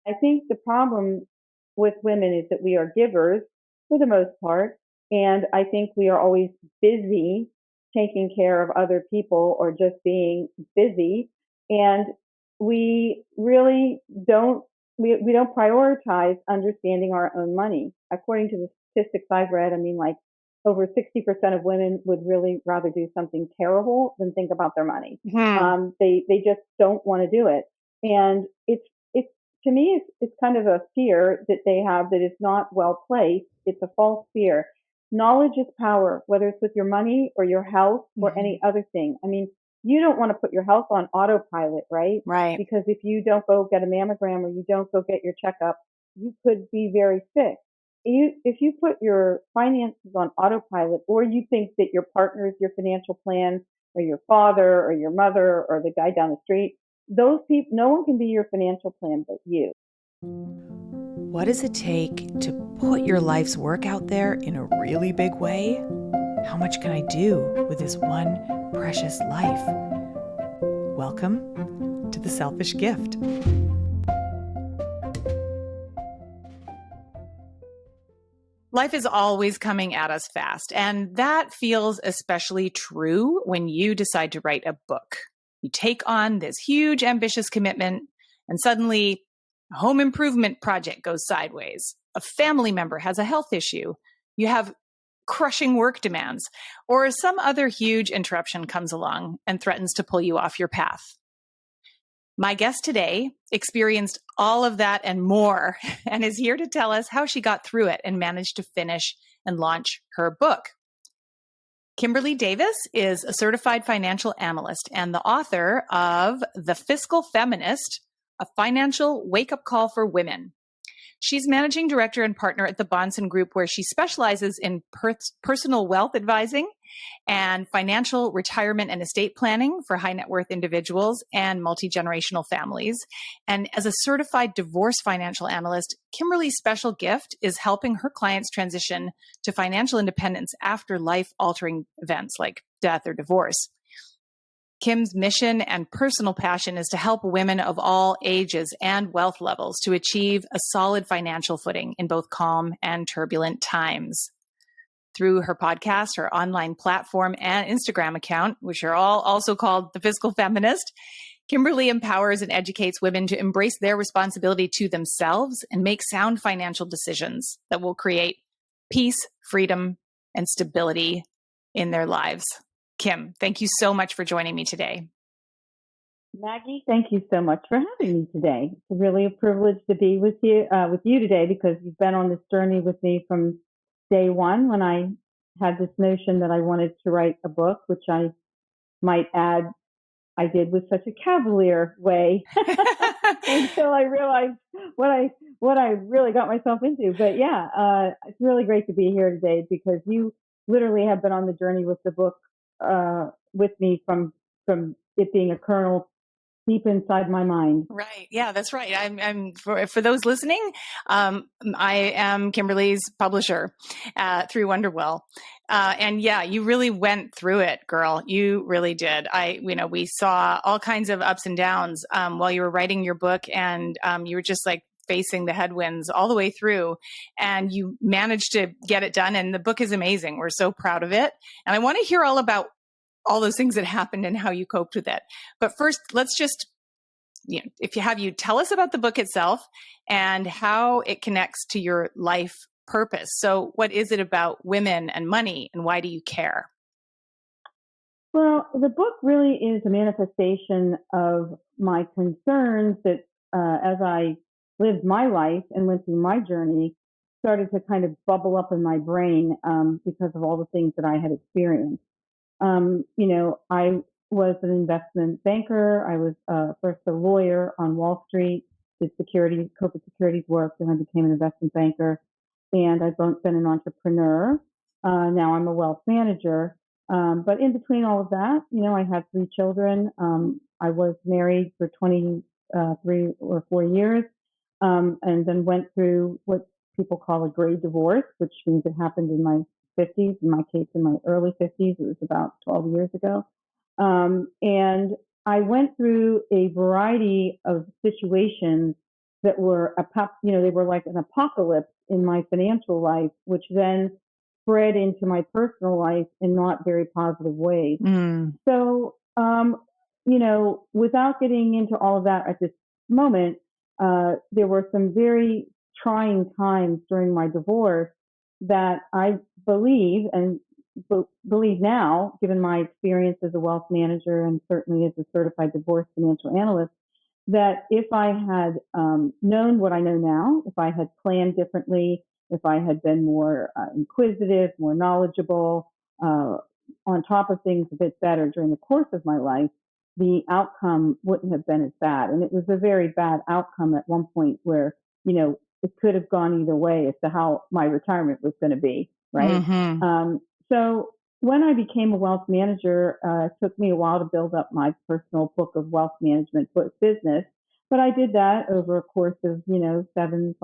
I think the problem with women is that we are givers for the most part. And I think we are always busy taking care of other people or just being busy. And we really we don't prioritize understanding our own money. According to the statistics I've read, I mean, like over 60% of women would really rather do something terrible than think about their money. They just don't want to do it. And it's to me, it's kind of a fear that they have that is not well placed. It's a false fear. Knowledge is power, whether it's with your money or your health or any other thing. I mean, you don't want to put your health on autopilot, right? Right. Because if you don't go get a mammogram or you don't go get your checkup, you could be very sick. If you put your finances on autopilot, or you think that your partner is your financial plan, or your father or your mother or the guy down the street, those people, no one can be your financial plan but you. What does it take to put your life's work out there in a really big way? How much can I do with this one precious life? Welcome to The Selfish Gift. Life is always coming at us fast, and that feels especially true when you decide to write a book. You take on this huge, ambitious commitment, and suddenly a home improvement project goes sideways. A family member has a health issue. You have crushing work demands, or some other huge interruption comes along and threatens to pull you off your path. My guest today experienced all of that and more, and is here to tell us how she got through it and managed to finish and launch her book. Kimberlee Davis is a certified financial analyst and the author of The Fiscal Feminist, a financial wake-up call for women. She's managing director and partner at the Bahnsen Group, where she specializes in personal wealth advising and financial retirement and estate planning for high net worth individuals and multi-generational families. And as a certified divorce financial analyst, Kimberlee's special gift is helping her clients transition to financial independence after life-altering events like death or divorce. Kim's mission and personal passion is to help women of all ages and wealth levels to achieve a solid financial footing in both calm and turbulent times. Through her podcast, her online platform, and Instagram account, which are all also called The Fiscal Feminist, Kimberlee empowers and educates women to embrace their responsibility to themselves and make sound financial decisions that will create peace, freedom, and stability in their lives. Kim, thank you so much for joining me today. Maggie, thank you so much for having me today. It's really a privilege to be with you today, because you've been on this journey with me from day one, when I had this notion that I wanted to write a book, which I might add, I did with such a cavalier way until I realized what I really got myself into. But yeah, it's really great to be here today, because you literally have been on the journey with the book with me from it being a kernel deep inside my mind. Right. Yeah, that's right. I'm for those listening, I am Kimberlee's publisher through Wonderwell. And yeah, you really went through it, girl. You really did. We saw all kinds of ups and downs while you were writing your book, and you were just like facing the headwinds all the way through, and you managed to get it done. And the book is amazing. We're so proud of it. And I want to hear all about all those things that happened and how you coped with it. But first, let's just, if you tell us about the book itself and how it connects to your life purpose. So what is it about women and money, and why do you care? Well, the book really is a manifestation of my concerns that as I lived my life and went through my journey, started to kind of bubble up in my brain because of all the things that I had experienced. I was an investment banker. I was first a lawyer on Wall Street, did corporate securities work, then I became an investment banker, and I've been an entrepreneur. Now I'm a wealth manager. But in between all of that, I had 3 children. I was married for 23 or 4 years, and then went through what people call a gray divorce, which means it happened in my 50s, in my case, in my early 50s. It was about 12 years ago. And I went through a variety of situations that were, they were like an apocalypse in my financial life, which then spread into my personal life in not very positive ways. So, without getting into all of that at this moment, there were some very trying times during my divorce that I believe and believe now, given my experience as a wealth manager and certainly as a certified divorce financial analyst, that if I had known what I know now, if I had planned differently, if I had been more inquisitive, more knowledgeable, on top of things a bit better during the course of my life, the outcome wouldn't have been as bad. And it was a very bad outcome at one point where, it could have gone either way as to how my retirement was going to be, right? So when I became a wealth manager, it took me a while to build up my personal book of wealth management business. But I did that over a course of, 7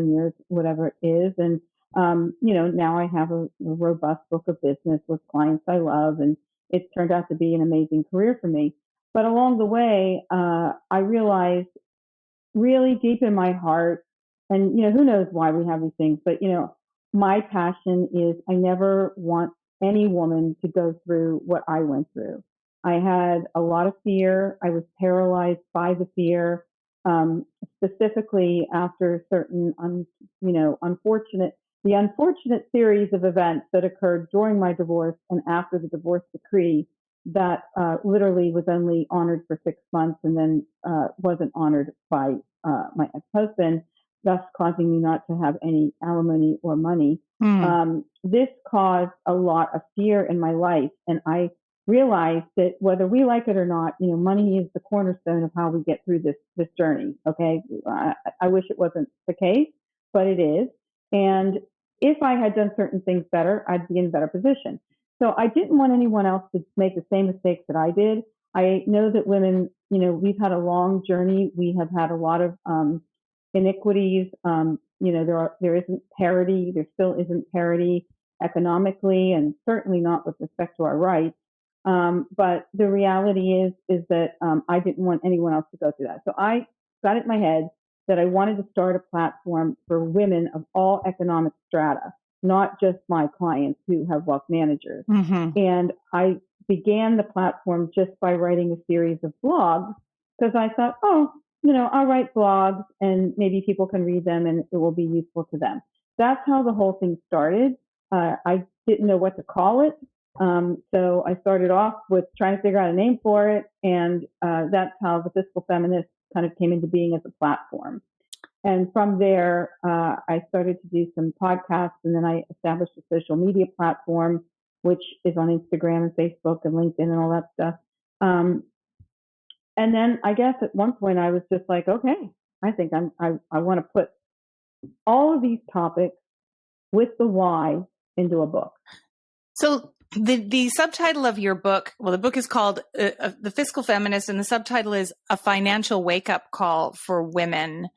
years, whatever it is. And, now I have a robust book of business with clients I love, and it's turned out to be an amazing career for me. But along the way, I realized really deep in my heart, and, who knows why we have these things, but, my passion is I never want any woman to go through what I went through. I had a lot of fear. I was paralyzed by the fear, specifically after certain, unfortunate series of events that occurred during my divorce and after the divorce decree that literally was only honored for 6 months and then wasn't honored by my ex-husband, thus causing me not to have any alimony or money. This caused a lot of fear in my life. And I realized that whether we like it or not, money is the cornerstone of how we get through this journey. Okay. I wish it wasn't the case, but it is. And if I had done certain things better, I'd be in a better position. So I didn't want anyone else to make the same mistakes that I did. I know that women, we've had a long journey. We have had a lot of iniquities. There isn't parity. There still isn't parity economically, and certainly not with respect to our rights. But the reality is that I didn't want anyone else to go through that. So I got it in my head that I wanted to start a platform for women of all economic strata, not just my clients who have wealth managers. And I began the platform just by writing a series of blogs because I thought, I'll write blogs and maybe people can read them and it will be useful to them. That's how the whole thing started. I didn't know what to call it. So I started off with trying to figure out a name for it. And that's how the Fiscal Feminist kind of came into being as a platform. And from there, I started to do some podcasts, and then I established a social media platform, which is on Instagram and Facebook and LinkedIn and all that stuff. And then I guess at one point I was just like, okay, I think I want to put all of these topics with the why into a book. So the subtitle of your book, the book is called The Fiscal Feminist, and the subtitle is A Financial Wake-Up Call for Women.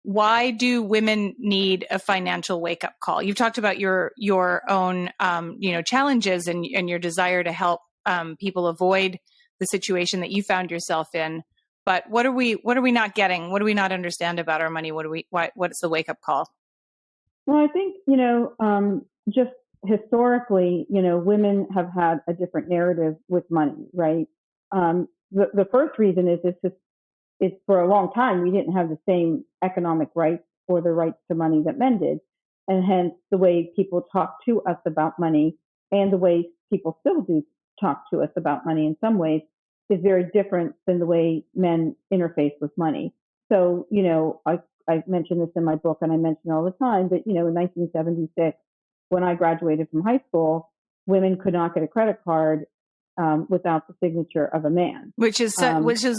Why do women need a financial wake-up call? You've talked about your own challenges and your desire to help people avoid the situation that you found yourself in. But what are we not getting? What do we not understand about our money? What's the wake-up call? Well, I think, just historically, women have had a different narrative with money, right? The first reason is it's for a long time, we didn't have the same economic rights or the rights to money that men did. And hence the way people talk to us about money and the way people still do talk to us about money in some ways is very different than the way men interface with money. So, I mentioned this in my book and I mention it all the time, but, in 1976, when I graduated from high school, women could not get a credit card without the signature of a man. Which is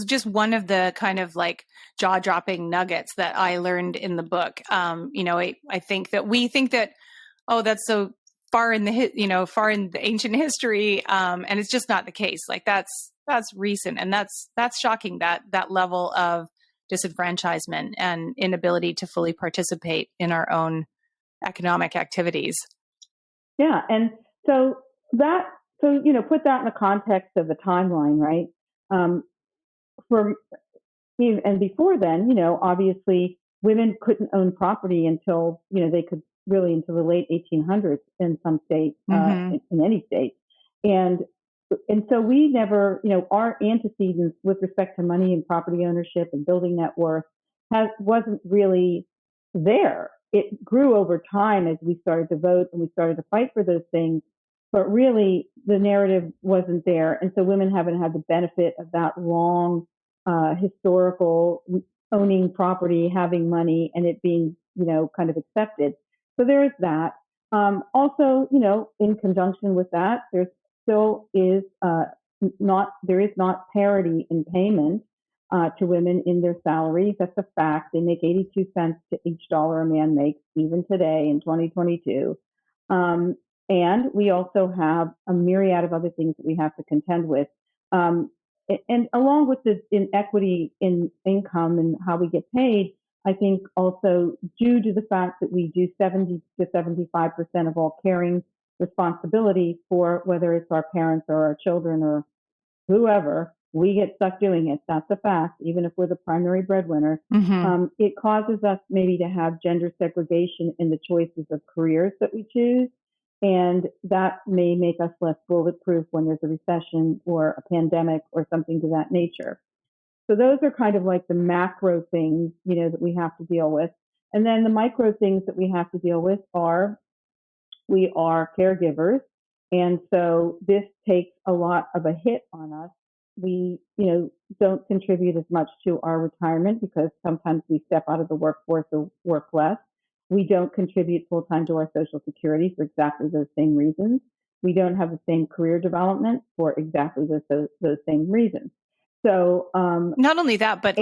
just one of the kind of like jaw-dropping nuggets that I learned in the book. I think that we think that, that's so far in the ancient history, and it's just not the case. Like that's recent, and that's shocking, that level of disenfranchisement and inability to fully participate in our own economic activities. Yeah, and so put that in the context of the timeline, right? And before then, obviously women couldn't own property until, they could really until the late 1800s in some states, in any state. And so we never, our antecedents with respect to money and property ownership and building net worth wasn't really there. It grew over time as we started to vote and we started to fight for those things, but really the narrative wasn't there. And so women haven't had the benefit of that long historical owning property, having money, and it being, kind of accepted. So there is that. Also, in conjunction with that, there still is not parity in payment to women in their salaries. That's a fact. They make 82 cents to each dollar a man makes, even today in 2022. And we also have a myriad of other things that we have to contend with. And along with the inequity in income and how we get paid, I think also due to the fact that we do 70 to 75% of all caring responsibility for whether it's our parents or our children or whoever, we get stuck doing it. That's a fact, even if we're the primary breadwinner. It causes us maybe to have gender segregation in the choices of careers that we choose. And that may make us less bulletproof when there's a recession or a pandemic or something to that nature. So those are kind of like the macro things, that we have to deal with. And then the micro things that we have to deal with are, we are caregivers. And so this takes a lot of a hit on us. We, don't contribute as much to our retirement because sometimes we step out of the workforce or work less. We don't contribute full time to our Social Security for exactly those same reasons. We don't have the same career development for exactly those same reasons. So not only that, but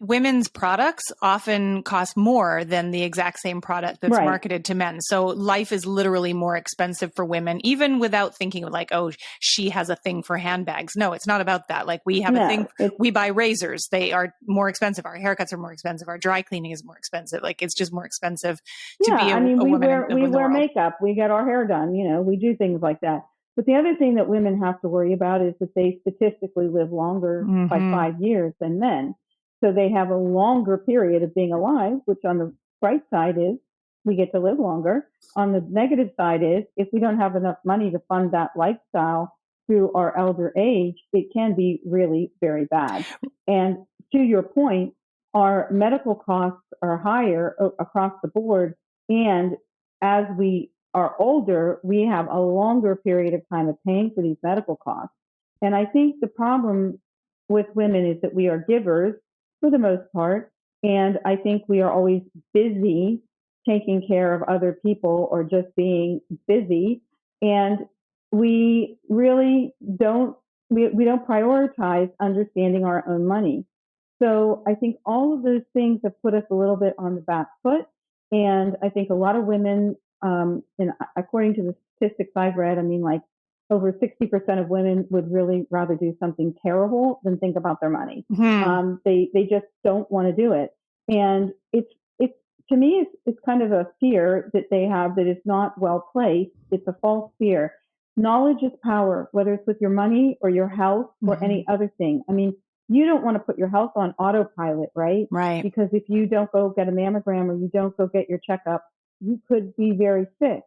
women's products often cost more than the exact same product that's marketed to men. So life is literally more expensive for women, even without thinking like, oh, she has a thing for handbags. No, it's not about that. Like we have a thing. We buy razors. They are more expensive. Our haircuts are more expensive. Our dry cleaning is more expensive. Like it's just more expensive to be a woman. We wear makeup. We get our hair done. We do things like that. But the other thing that women have to worry about is that they statistically live longer by 5 years than men. So they have a longer period of being alive, which on the bright side is we get to live longer. On the negative side is if we don't have enough money to fund that lifestyle through our elder age, it can be really very bad. And to your point, our medical costs are higher across the board. And as we are older, we have a longer period of time of paying for these medical costs. And I think the problem with women is that we are givers for the most part. And I think we are always busy taking care of other people or just being busy. And we really don't prioritize understanding our own money. So I think all of those things have put us a little bit on the back foot. And I think a lot of women, and according to the statistics I've read, over 60% of women would really rather do something terrible than think about their money. They just don't want to do it. And it's to me, it's kind of a fear that they have that is not well placed. It's a false fear. Knowledge is power, whether it's with your money or your health or any other thing. You don't want to put your health on autopilot, right? Right. Because if you don't go get a mammogram or you don't go get your checkup, you could be very sick.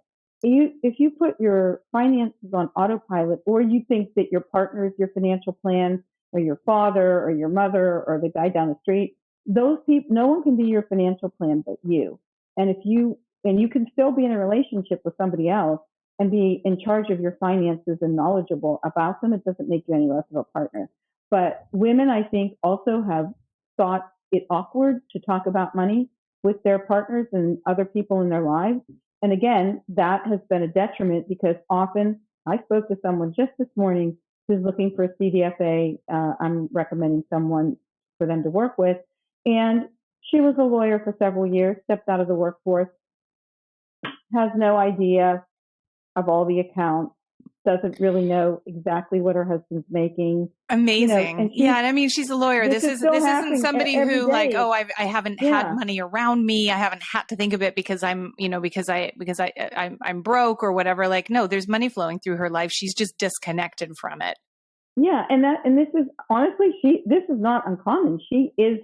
If you put your finances on autopilot, or you think that your partner is your financial plan, or your father or your mother or the guy down the street, those people, no one can be your financial plan but you. And you can still be in a relationship with somebody else and be in charge of your finances and knowledgeable about them. It doesn't make you any less of a partner. But women, I think, also have thought it awkward to talk about money with their partners and other people in their lives. And again, that has been a detriment because often I spoke to someone just this morning who's looking for a CDFA. I'm recommending someone for them to work with. And she was a lawyer for several years, stepped out of the workforce, has no idea of all the accounts, doesn't really know exactly what her husband's making. Amazing. And she's a lawyer. This isn't somebody who like, oh, I haven't had money around me. I haven't had to think of it because I'm broke or whatever. Like, no, there's money flowing through her life. She's just disconnected from it. Yeah. And this is honestly, this is not uncommon. She is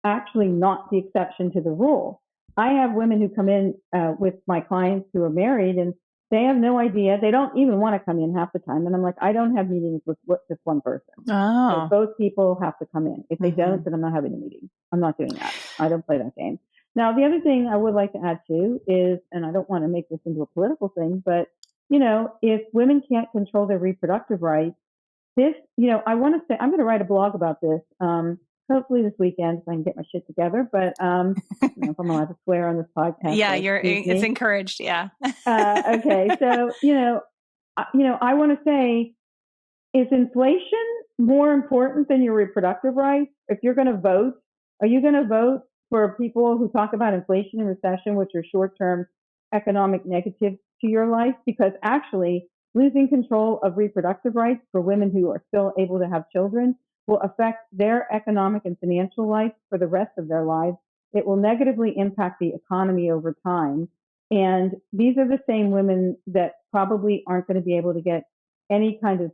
actually not the exception to the rule. I have women who come in with my clients who are married, and they have no idea. They don't even want to come in half the time. And I'm like, I don't have meetings with just one person. Oh. So both people have to come in. If they don't, then I'm not having a meeting. I'm not doing that. I don't play that game. Now, the other thing I would like to add too is, and I don't want to make this into a political thing, but, if women can't control their reproductive rights, this, I want to say, I'm going to write a blog about this, hopefully this weekend if I can get my shit together, but, if I'm allowed to swear on this podcast. Yeah, it's encouraged. Yeah. Okay. So, I want to say, is inflation more important than your reproductive rights? If you're going to vote, are you going to vote for people who talk about inflation and recession, which are short-term economic negatives to your life? Because actually, losing control of reproductive rights for women who are still able to have children will affect their economic and financial life for the rest of their lives. It will negatively impact the economy over time. And these are the same women that probably aren't going to be able to get any kind of,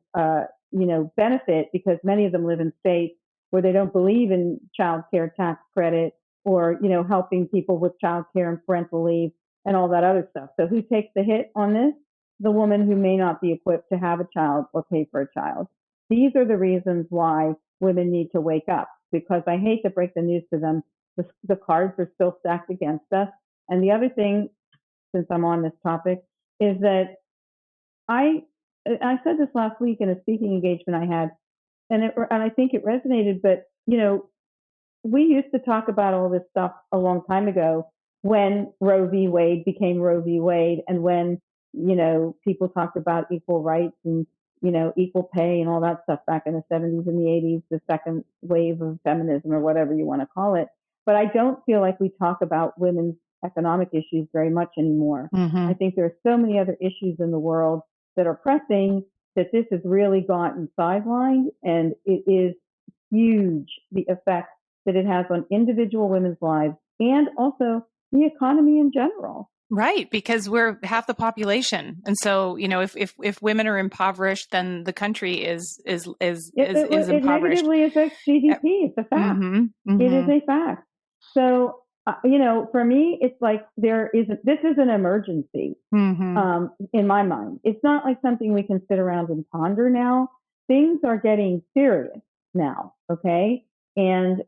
benefit, because many of them live in states where they don't believe in child care tax credit or, helping people with child care and parental leave and all that other stuff. So who takes the hit on this? The woman who may not be equipped to have a child or pay for a child. These are the reasons why women need to wake up, because I hate to break the news to them. The cards are still stacked against us. And the other thing, since I'm on this topic, is that I said this last week in a speaking engagement I had, and I think it resonated, but, we used to talk about all this stuff a long time ago when Roe v. Wade became Roe v. Wade, and when, people talked about equal rights and, equal pay and all that stuff back in the 70s and the 80s, the second wave of feminism or whatever you want to call it. But I don't feel like we talk about women's economic issues very much anymore. I think there are so many other issues in the world that are pressing that this has really gotten sidelined, and it is huge, the effect that it has on individual women's lives and also the economy in general. Right, because we're half the population, and so if women are impoverished, then the country is impoverished. It negatively affects GDP. It's a fact. It is a fact. So for me, it's like this is an emergency in my mind. It's not like something we can sit around and ponder now. Things are getting serious now, okay? And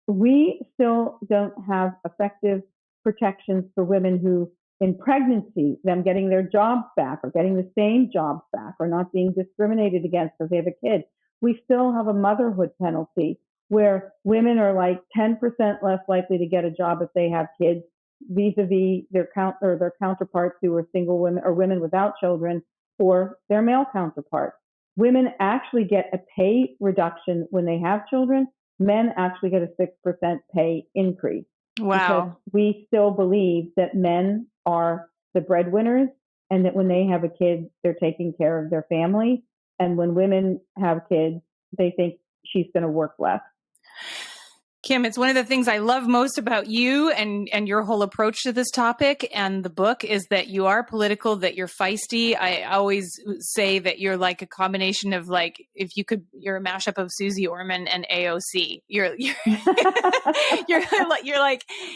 we still don't have effective protections for women who, in pregnancy, them getting their jobs back or getting the same jobs back or not being discriminated against because they have a kid. We still have a motherhood penalty where women are like 10% less likely to get a job if they have kids vis-a-vis their counterparts who are single women or women without children or their male counterparts. Women actually get a pay reduction when they have children. Men actually get a 6% pay increase. Wow. Because we still believe that men are the breadwinners and that when they have a kid, they're taking care of their family. And when women have kids, they think she's going to work less. Kim, it's one of the things I love most about you and your whole approach to this topic and the book is that you are political, that you're feisty. I always say that you're like a combination of you're a mashup of Susie Orman and AOC. You're like.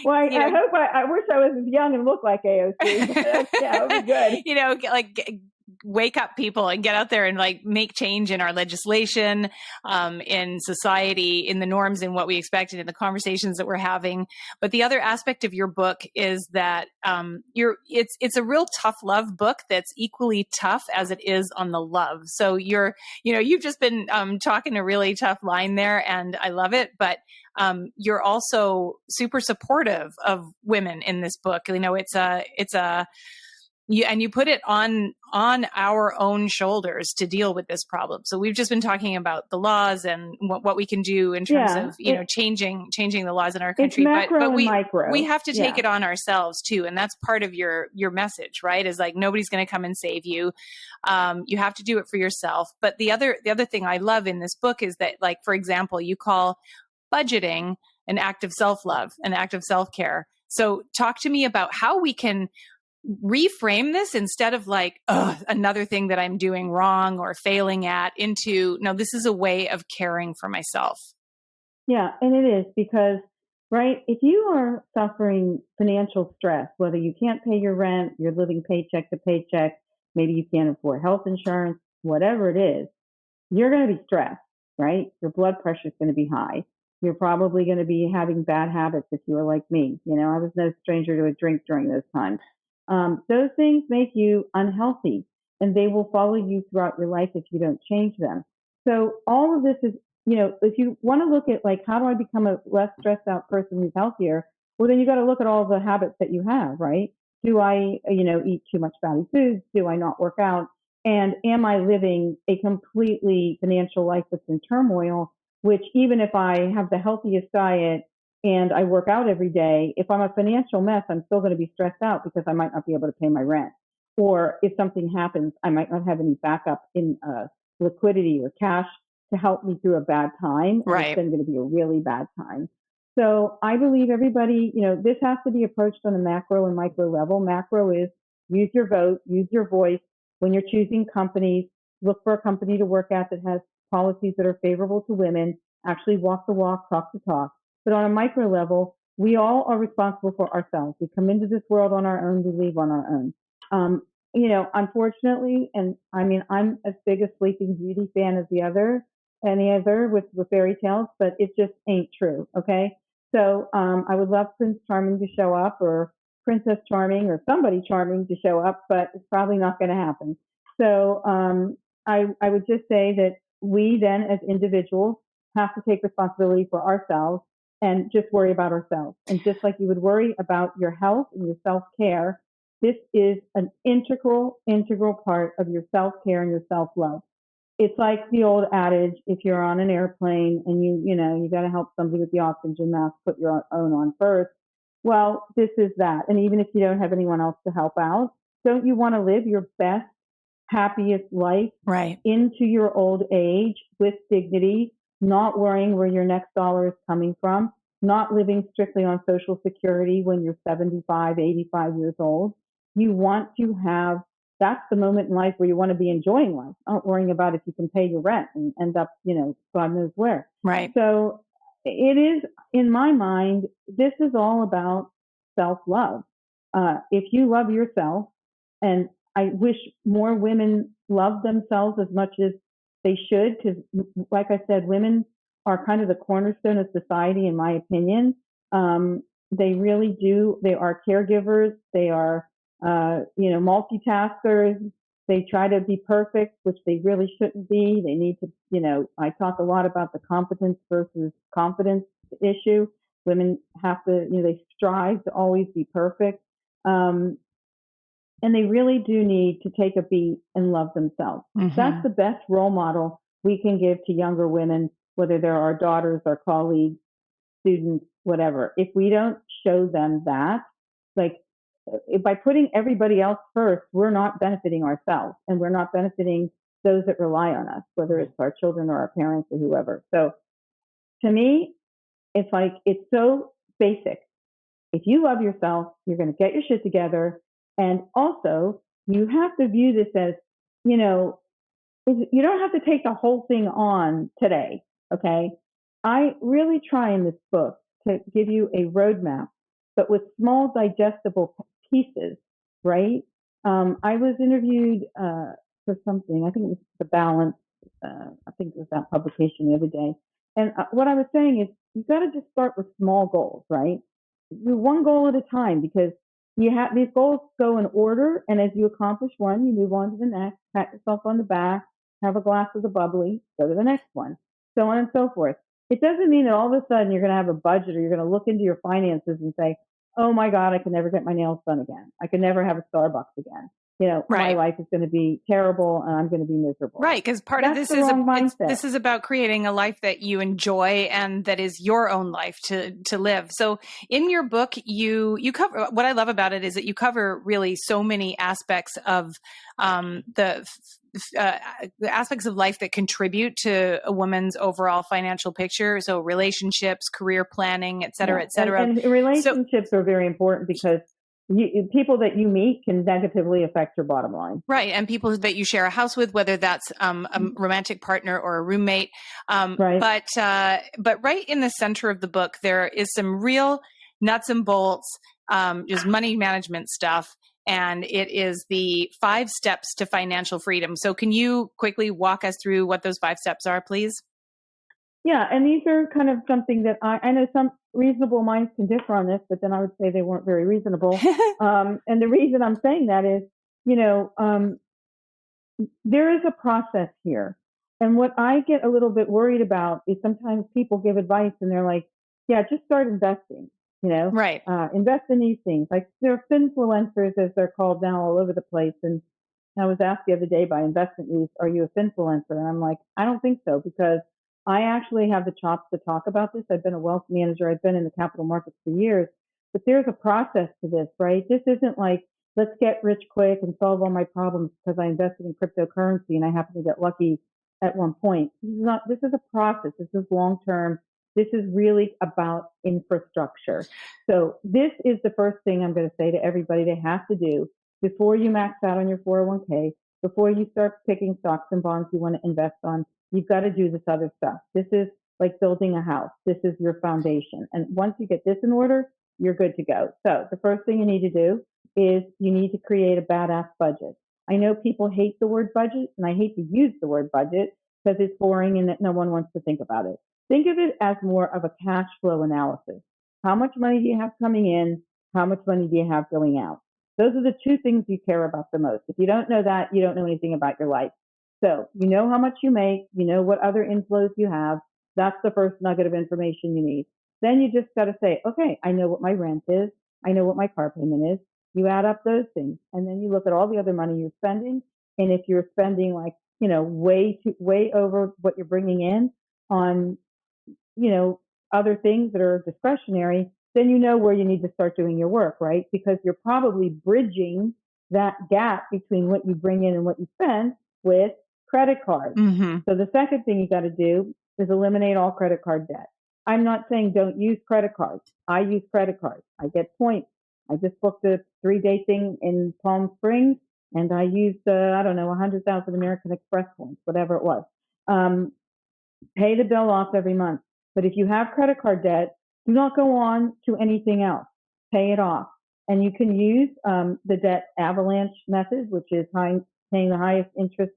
Well, I wish I was as young and looked like AOC. Yeah, it would be good. Like wake up people and get out there and like make change in our legislation, in society, in the norms, in what we expect, and in the conversations that we're having. But the other aspect of your book is that it's a real tough love book that's equally tough as it is on the love. So you've just been talking a really tough line there, and I love it. But you're also super supportive of women in this book. You put it on our own shoulders to deal with this problem. So we've just been talking about the laws and what we can do in terms of changing the laws in our country. But we have to take it on ourselves too, and that's part of your message, right? Is like nobody's going to come and save you. You have to do it for yourself. But the other thing I love in this book is that, like, for example, you call budgeting an act of self-love, an act of self-care. So talk to me about how we can reframe this instead of like, another thing that I'm doing wrong or failing at, into, no, this is a way of caring for myself. Yeah, and it is, because right? If you are suffering financial stress, whether you can't pay your rent, you're living paycheck to paycheck, maybe you can't afford health insurance, whatever it is, you're going to be stressed, right? Your blood pressure is going to be high. You're probably going to be having bad habits if you are like me. I was no stranger to a drink during those times. Those things make you unhealthy and they will follow you throughout your life if you don't change them. So all of this is, if you want to look at like, how do I become a less stressed out person who's healthier? Well, then you got to look at all the habits that you have, right? Do I, eat too much fatty foods? Do I not work out? And am I living a completely financial life that's in turmoil, which even if I have the healthiest diet and I work out every day, if I'm a financial mess, I'm still going to be stressed out because I might not be able to pay my rent. Or if something happens, I might not have any backup in liquidity or cash to help me through a bad time. And Right. it's then going to be a really bad time. So I believe everybody, this has to be approached on a macro and micro level. Macro is use your vote, use your voice. When you're choosing companies, look for a company to work at that has policies that are favorable to women, actually walk the walk, talk the talk. But on a micro level, we all are responsible for ourselves. We come into this world on our own, we leave on our own. Unfortunately, and I mean, I'm as big a Sleeping Beauty fan as any other with fairy tales, but it just ain't true. Okay. So I would love Prince Charming to show up or Princess Charming or somebody charming to show up, but it's probably not going to happen. So I would just say that we then as individuals have to take responsibility for ourselves and just worry about ourselves. And just like you would worry about your health and your self-care, this is an integral part of your self-care and your self-love. It's like the old adage, if you're on an airplane and you got to help somebody with the oxygen mask, put your own on first. Well, this is that. And even if you don't have anyone else to help out, don't you want to live your best, happiest life Right. into your old age with dignity, not worrying where your next dollar is coming from, not living strictly on Social Security when you're 75, 85 years old? You want to have, that's the moment in life where you want to be enjoying life, not worrying about if you can pay your rent and end up, God knows where. Right. So it is, in my mind, this is all about self-love. If you love yourself, and I wish more women love themselves as much as they should, because like I said, women are kind of the cornerstone of society, in my opinion. They really do. They are caregivers. They are, multitaskers. They try to be perfect, which they really shouldn't be. They need to, I talk a lot about the competence versus confidence issue. Women have to, they strive to always be perfect. And they really do need to take a beat and love themselves. Mm-hmm. That's the best role model we can give to younger women, whether they're our daughters, our colleagues, students, whatever. If we don't show them that, like by putting everybody else first, we're not benefiting ourselves and we're not benefiting those that rely on us, whether it's our children or our parents or whoever. So to me, it's like, it's so basic. If you love yourself, you're going to get your shit together. And also, you have to view this as, you don't have to take the whole thing on today. Okay. I really try in this book to give you a roadmap, but with small digestible pieces, right? I was interviewed for something, I think it was The Balance. I think it was that publication the other day. And what I was saying is, you got to just start with small goals, right? Do one goal at a time, because you have these goals go in order, and as you accomplish one, you move on to the next, pat yourself on the back, have a glass of the bubbly, go to the next one, so on and so forth. It doesn't mean that all of a sudden you're going to have a budget or you're going to look into your finances and say, oh my God, I can never get my nails done again. I can never have a Starbucks again. My life is going to be terrible and I'm going to be miserable. Right, because part of this is about creating a life that you enjoy and that is your own life to live. So in your book, you cover, what I love about it is that you cover really so many aspects of the aspects of life that contribute to a woman's overall financial picture. So relationships, career planning, et cetera, et cetera. And relationships are very important, because people that you meet can negatively affect your bottom line. Right. And people that you share a house with, whether that's a romantic partner or a roommate. Right. But right in the center of the book, there is some real nuts and bolts, just money management stuff. And it is the 5 steps to financial freedom. So can you quickly walk us through what those 5 steps are, please? Yeah, and these are kind of something that I know some reasonable minds can differ on this, but then I would say they weren't very reasonable. And the reason I'm saying that is, there is a process here. And what I get a little bit worried about is sometimes people give advice and they're like, yeah, just start investing, Right. Invest in these things. Like there are finfluencers, as they're called now, all over the place. And I was asked the other day by Investment News, are you a finfluencer? And I'm like, I don't think so, because I actually have the chops to talk about this. I've been a wealth manager. I've been in the capital markets for years, but there's a process to this, right? This isn't like, let's get rich quick and solve all my problems because I invested in cryptocurrency and I happen to get lucky at one point. This is a process. This is long term. This is really about infrastructure. So this is the first thing I'm going to say to everybody they have to do before you max out on your 401k, before you start picking stocks and bonds you want to invest on. You've got to do this other stuff. This is like building a house. This is your foundation. And once you get this in order, you're good to go. So the first thing you need to do is you need to create a badass budget. I know people hate the word budget, and I hate to use the word budget because it's boring and that no one wants to think about it. Think of it as more of a cash flow analysis. How much money do you have coming in? How much money do you have going out? Those are the 2 things you care about the most. If you don't know that, you don't know anything about your life. So you know how much you make, you know what other inflows you have. That's the first nugget of information you need. Then you just got to say, okay, I know what my rent is. I know what my car payment is. You add up those things, and then you look at all the other money you're spending. And if you're spending like, way over what you're bringing in on, other things that are discretionary, then you know where you need to start doing your work, right? Because you're probably bridging that gap between what you bring in and what you spend with credit cards. Mm-hmm. So the second thing you got to do is eliminate all credit card debt. I'm not saying don't use credit cards. I use credit cards. I get points. I just booked a 3-day thing in Palm Springs, and I used, 100,000 American Express points, whatever it was. Pay the bill off every month. But if you have credit card debt, do not go on to anything else. Pay it off. And you can use the debt avalanche method, which is paying the highest interest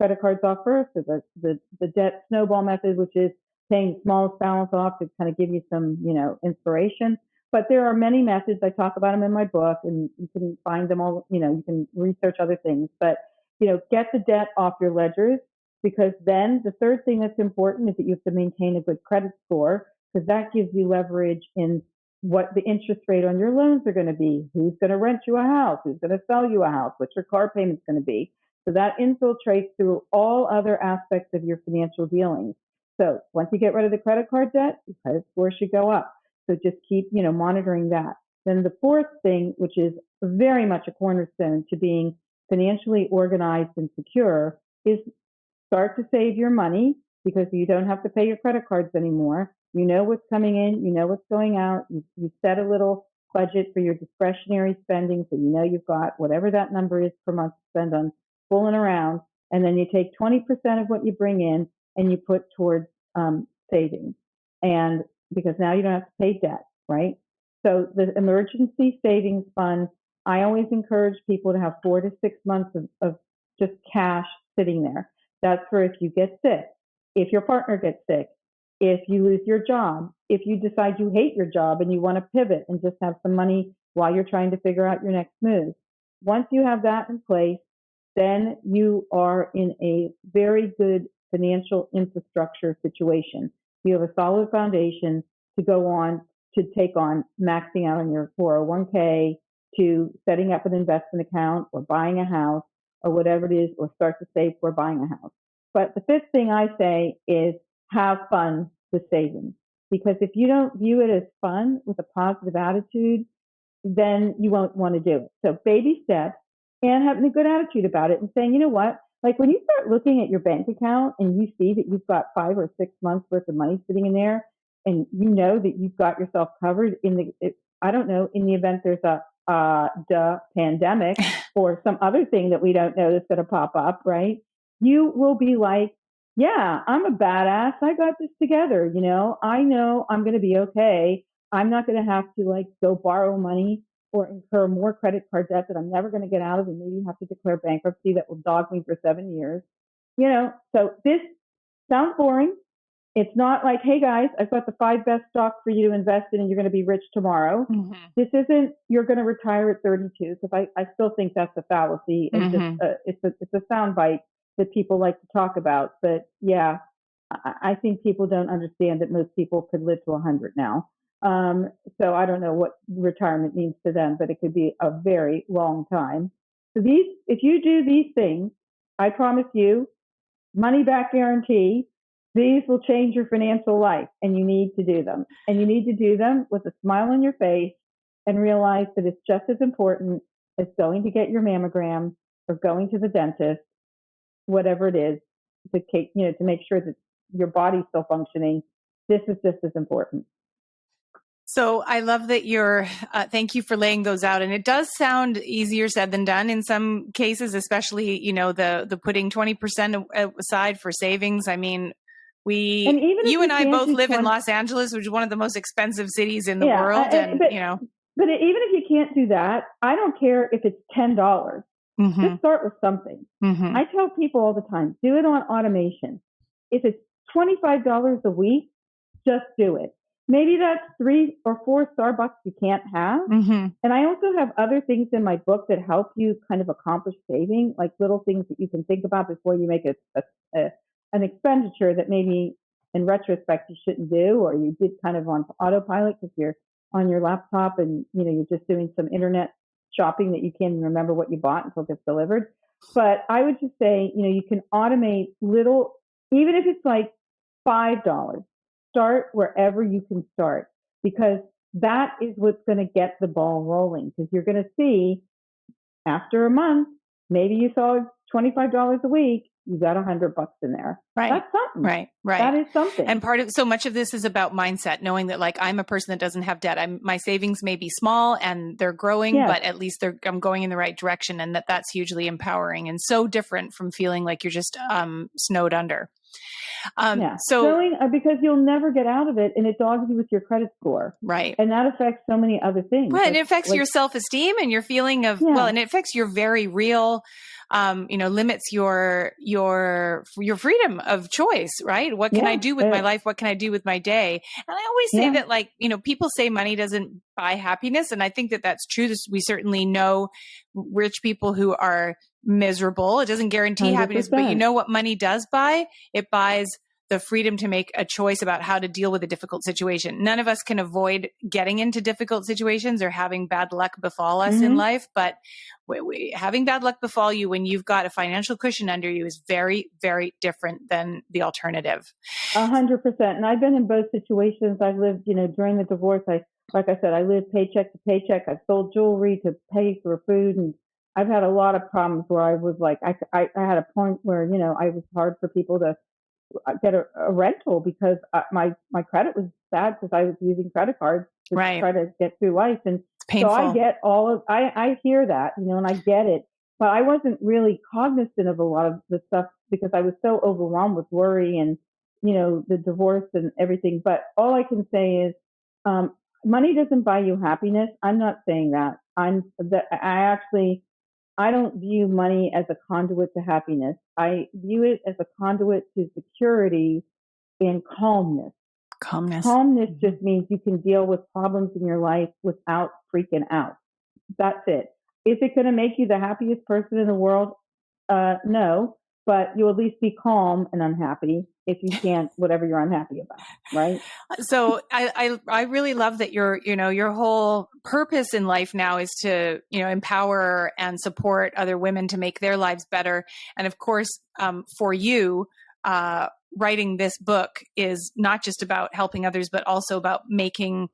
credit cards off first, or the debt snowball method, which is paying the smallest balance off to kind of give you some, inspiration. But there are many methods. I talk about them in my book, and you can find them all, you can research other things. But, get the debt off your ledgers, because then the third thing that's important is that you have to maintain a good credit score, because that gives you leverage in what the interest rate on your loans are going to be, who's going to rent you a house, who's going to sell you a house, what your car payment's going to be. So that infiltrates through all other aspects of your financial dealings. So once you get rid of the credit card debt, your credit score should go up. So just keep, monitoring that. Then the fourth thing, which is very much a cornerstone to being financially organized and secure, is start to save your money, because you don't have to pay your credit cards anymore. You know what's coming in, you know what's going out. You set a little budget for your discretionary spending, so you know you've got whatever that number is per month to spend on fooling around. And then you take 20% of what you bring in and you put towards savings. And because now you don't have to pay debt, right? So the emergency savings fund, I always encourage people to have 4 to 6 months of just cash sitting there. That's for if you get sick, if your partner gets sick, if you lose your job, if you decide you hate your job and you want to pivot and just have some money while you're trying to figure out your next move. Once you have that in place, then you are in a very good financial infrastructure situation. You have a solid foundation to go on to take on maxing out on your 401k, to setting up an investment account or buying a house or whatever it is, or start to save for buying a house. But the fifth thing I say is have fun with savings. Because if you don't view it as fun with a positive attitude, then you won't want to do it. So baby steps, and having a good attitude about it and saying, you know what, like when you start looking at your bank account and you see that you've got 5 or 6 months worth of money sitting in there, and you know that you've got yourself covered in the event there's a pandemic or some other thing that we don't know that's going to pop up, right? You will be like, yeah, I'm a badass. I got this together. I know I'm going to be okay. I'm not going to have to like go borrow money or incur more credit card debt that I'm never going to get out of and maybe have to declare bankruptcy that will dog me for 7 years. So this sounds boring. It's not like, hey guys, I've got the 5 best stocks for you to invest in and you're going to be rich tomorrow. Mm-hmm. This isn't, you're going to retire at 32, because I still think that's a fallacy. And just it's a soundbite that people like to talk about. But yeah, I think people don't understand that most people could live to 100 now. So I don't know what retirement means to them, but it could be a very long time. So if you do these things, I promise you, money back guarantee, these will change your financial life, and you need to do them. And you need to do them with a smile on your face and realize that it's just as important as going to get your mammogram or going to the dentist, whatever it is, to make sure that your body's still functioning. This is just as important. So I love that thank you for laying those out. And it does sound easier said than done in some cases, especially, the putting 20% aside for savings. I mean, you and I both live in Los Angeles, which is one of the most expensive cities in the world. But even if you can't do that, I don't care if it's $10. Mm-hmm. Just start with something. Mm-hmm. I tell people all the time, do it on automation. If it's $25 a week, just do it. Maybe that's 3 or 4 Starbucks you can't have. Mm-hmm. And I also have other things in my book that help you kind of accomplish saving, like little things that you can think about before you make an expenditure that maybe in retrospect you shouldn't do, or you did kind of on autopilot because you're on your laptop and you're just doing some internet shopping that you can't even remember what you bought until it gets delivered. But I would just say, you can automate little, even if it's like $5. Start wherever you can start, because that is what's going to get the ball rolling. Because you're going to see after a month, maybe you saw $25 a week, you got $100 in there. Right. That's something. Right. That is something. And so much of this is about mindset, knowing that like I'm a person that doesn't have debt. My savings may be small and they're growing, but at least I'm going in the right direction, and that's hugely empowering and so different from feeling like you're just snowed under. Because you'll never get out of it, and it dogs you with your credit score. Right. And that affects so many other things. Well, and it affects your self-esteem and your feeling of, and it affects your very real, limits your freedom of choice, right? What can I do with my life? What can I do with my day? And I always say that, like, people say money doesn't buy happiness. And I think that that's true. We certainly know rich people who are miserable. It doesn't guarantee 100%. Happiness, but you know what money does buy? It buys the freedom to make a choice about how to deal with a difficult situation. None of us can avoid getting into difficult situations or having bad luck befall us in life, but having bad luck befall you when you've got a financial cushion under you is very, very different than the alternative. 100%. And I've been in both situations. I've lived, during the divorce, like I said, I lived paycheck to paycheck. I sold jewelry to pay for food, and I've had a lot of problems where I was like, I had a point where, I was hard for people to get a rental because my credit was bad because I was using credit cards to try to get through life. And so I get I hear that, and I get it, but I wasn't really cognizant of a lot of the stuff because I was so overwhelmed with worry and, the divorce and everything. But all I can say is, money doesn't buy you happiness. I'm not saying that. I don't view money as a conduit to happiness. I view it as a conduit to security and calmness. Calmness just means you can deal with problems in your life without freaking out. That's it. Is it going to make you the happiest person in the world? No, but you'll at least be calm and unhappy if you can't, whatever you're unhappy about, right? So I really love that your whole purpose in life now is to, empower and support other women to make their lives better. And of course, for you, writing this book is not just about helping others, but also about making,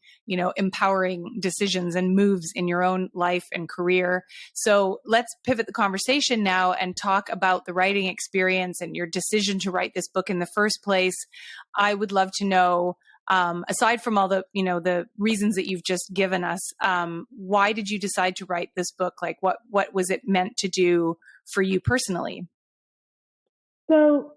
empowering decisions and moves in your own life and career. So let's pivot the conversation now and talk about the writing experience and your decision to write this book in the first place. I would love to know, Aside from all the, the reasons that you've just given us, why did you decide to write this book? Like what was it meant to do for you personally? So,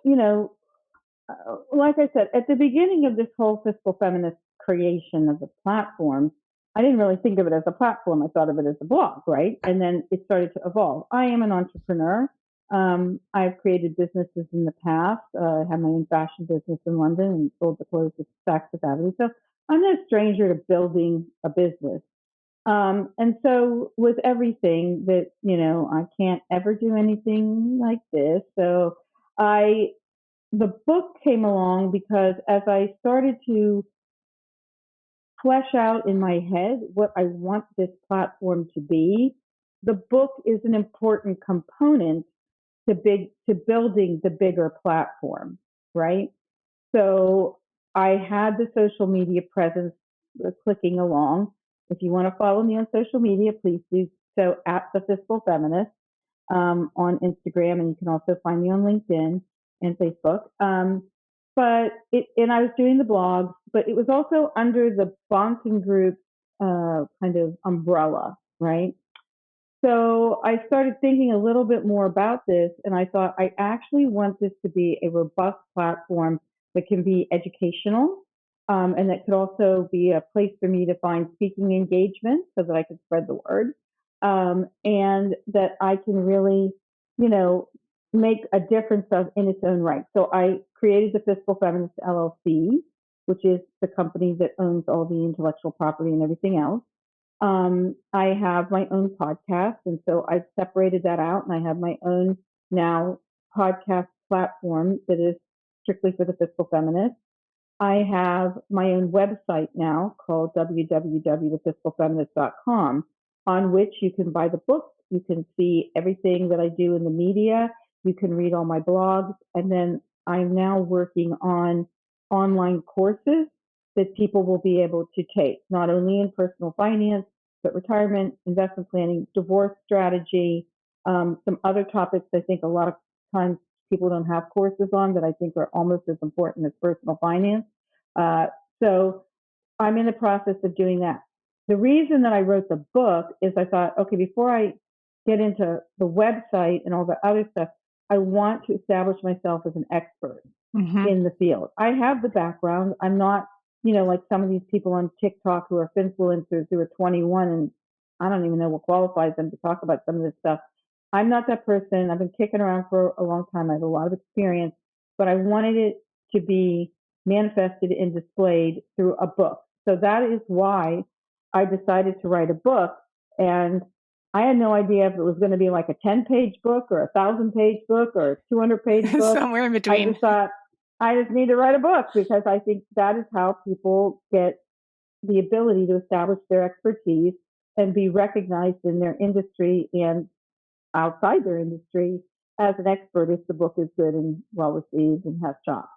like I said, at the beginning of this whole fiscal feminist creation of the platform, I didn't really think of it as a platform. I thought of it as a blog, right? And then it started to evolve. I am an entrepreneur. I've created businesses in the past. I had my own fashion business in London and sold the clothes at Saks Fifth Avenue. So I'm no stranger to building a business. And so with everything that, I can't ever do anything like this. So the book came along because as I started to flesh out in my head what I want this platform to be, the book is an important component to building the bigger platform, right? So I had the social media presence clicking along. If you want to follow me on social media, please do so at the Fiscal Feminist on Instagram, and you can also find me on LinkedIn and Facebook. And I was doing the blog, but it was also under the Bonson Group kind of umbrella, right? So I started thinking a little bit more about this, and I thought I actually want this to be a robust platform that can be educational, and that could also be a place for me to find speaking engagement so that I could spread the word, and that I can really, make a difference in its own right. So I created the Fiscal Feminist LLC, which is the company that owns all the intellectual property and everything else. I have my own podcast, and so I've separated that out, and I have my own now podcast platform that is strictly for the fiscal feminist. I have my own website now called www.thefiscalfeminist.com, on which you can buy the book, you can see everything that I do in the media, you can read all my blogs, and then I'm now working on online courses that people will be able to take, not only in personal finance, but retirement, investment planning, divorce strategy, some other topics I think a lot of times people don't have courses on that I think are almost as important as personal finance. So I'm in the process of doing that. The reason that I wrote the book is I thought, okay, before I get into the website and all the other stuff, I want to establish myself as an expert in the field. I have the background. I'm not, like some of these people on TikTok who are influencers who are 21 and I don't even know what qualifies them to talk about some of this stuff. I'm not that person. I've been kicking around for a long time. I have a lot of experience, but I wanted it to be manifested and displayed through a book. So that is why I decided to write a book. And I had no idea if it was going to be like a 10-page book or a 1,000-page book or a 200-page book. Somewhere in between. I just thought I just need to write a book because I think that is how people get the ability to establish their expertise and be recognized in their industry and outside their industry as an expert if the book is good and well received and has chops.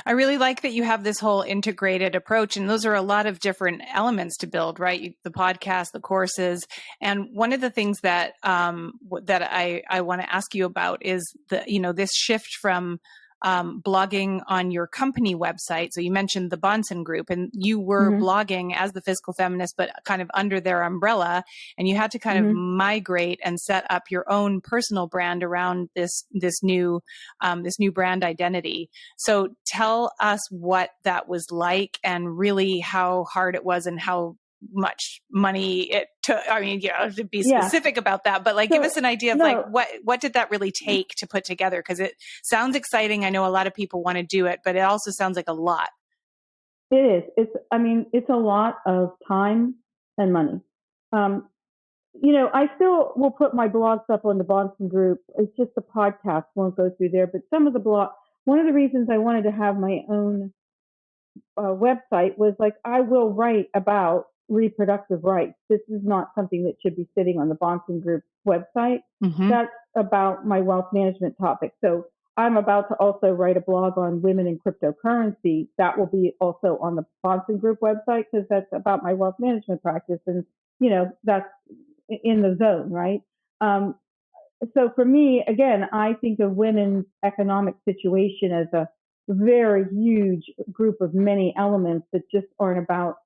I really like that you have this whole integrated approach, and those are a lot of different elements to build, right? The podcast, the courses, and one of the things that I want to ask you about is this shift from blogging on your company website. So you mentioned the Bonson Group, and you were blogging as the Fiscal Feminist, but kind of under their umbrella, and you had to kind of migrate and set up your own personal brand around this new brand identity. So tell us what that was like, and really how hard it was, and how much money it took. I mean, to be specific about that, but give us an idea of what did that really take to put together? Because it sounds exciting. I know a lot of people want to do it, but it also sounds like a lot. It is. It's a lot of time and money. I still will put my blogs up on the Bonson Group. It's just the podcast won't go through there, but some of the one of the reasons I wanted to have my own website was I will write about reproductive rights. This is not something that should be sitting on the Bonson Group website. That's about my wealth management topic. So I'm about to also write a blog on women in cryptocurrency. That will be also on the Bonson Group website because that's about my wealth management practice. And, that's in the zone, right? So for me, again, I think of women's economic situation as a very huge group of many elements that just aren't about,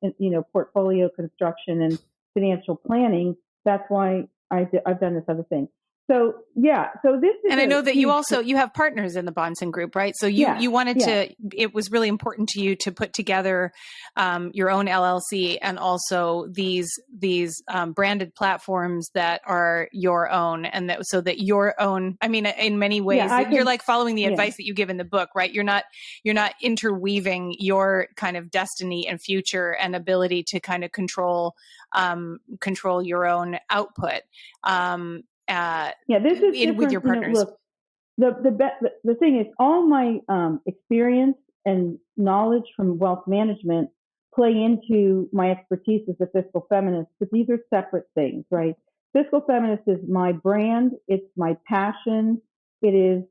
portfolio construction and financial planning. That's why I've done this other thing. So yeah, so this is, and I know that you have partners in the Bonson Group, right? So you wanted to, it was really important to you to put together your own LLC and also these branded platforms that are your own, and that so that your own. I mean, in many ways, you're like following the advice that you give in the book, right? You're not interweaving your kind of destiny and future and ability to kind of control your own output. This is different, with your partners. Look, the thing is, all my experience and knowledge from wealth management play into my expertise as a fiscal feminist, but these are separate things, right? Fiscal feminist is my brand. It's my passion. It is.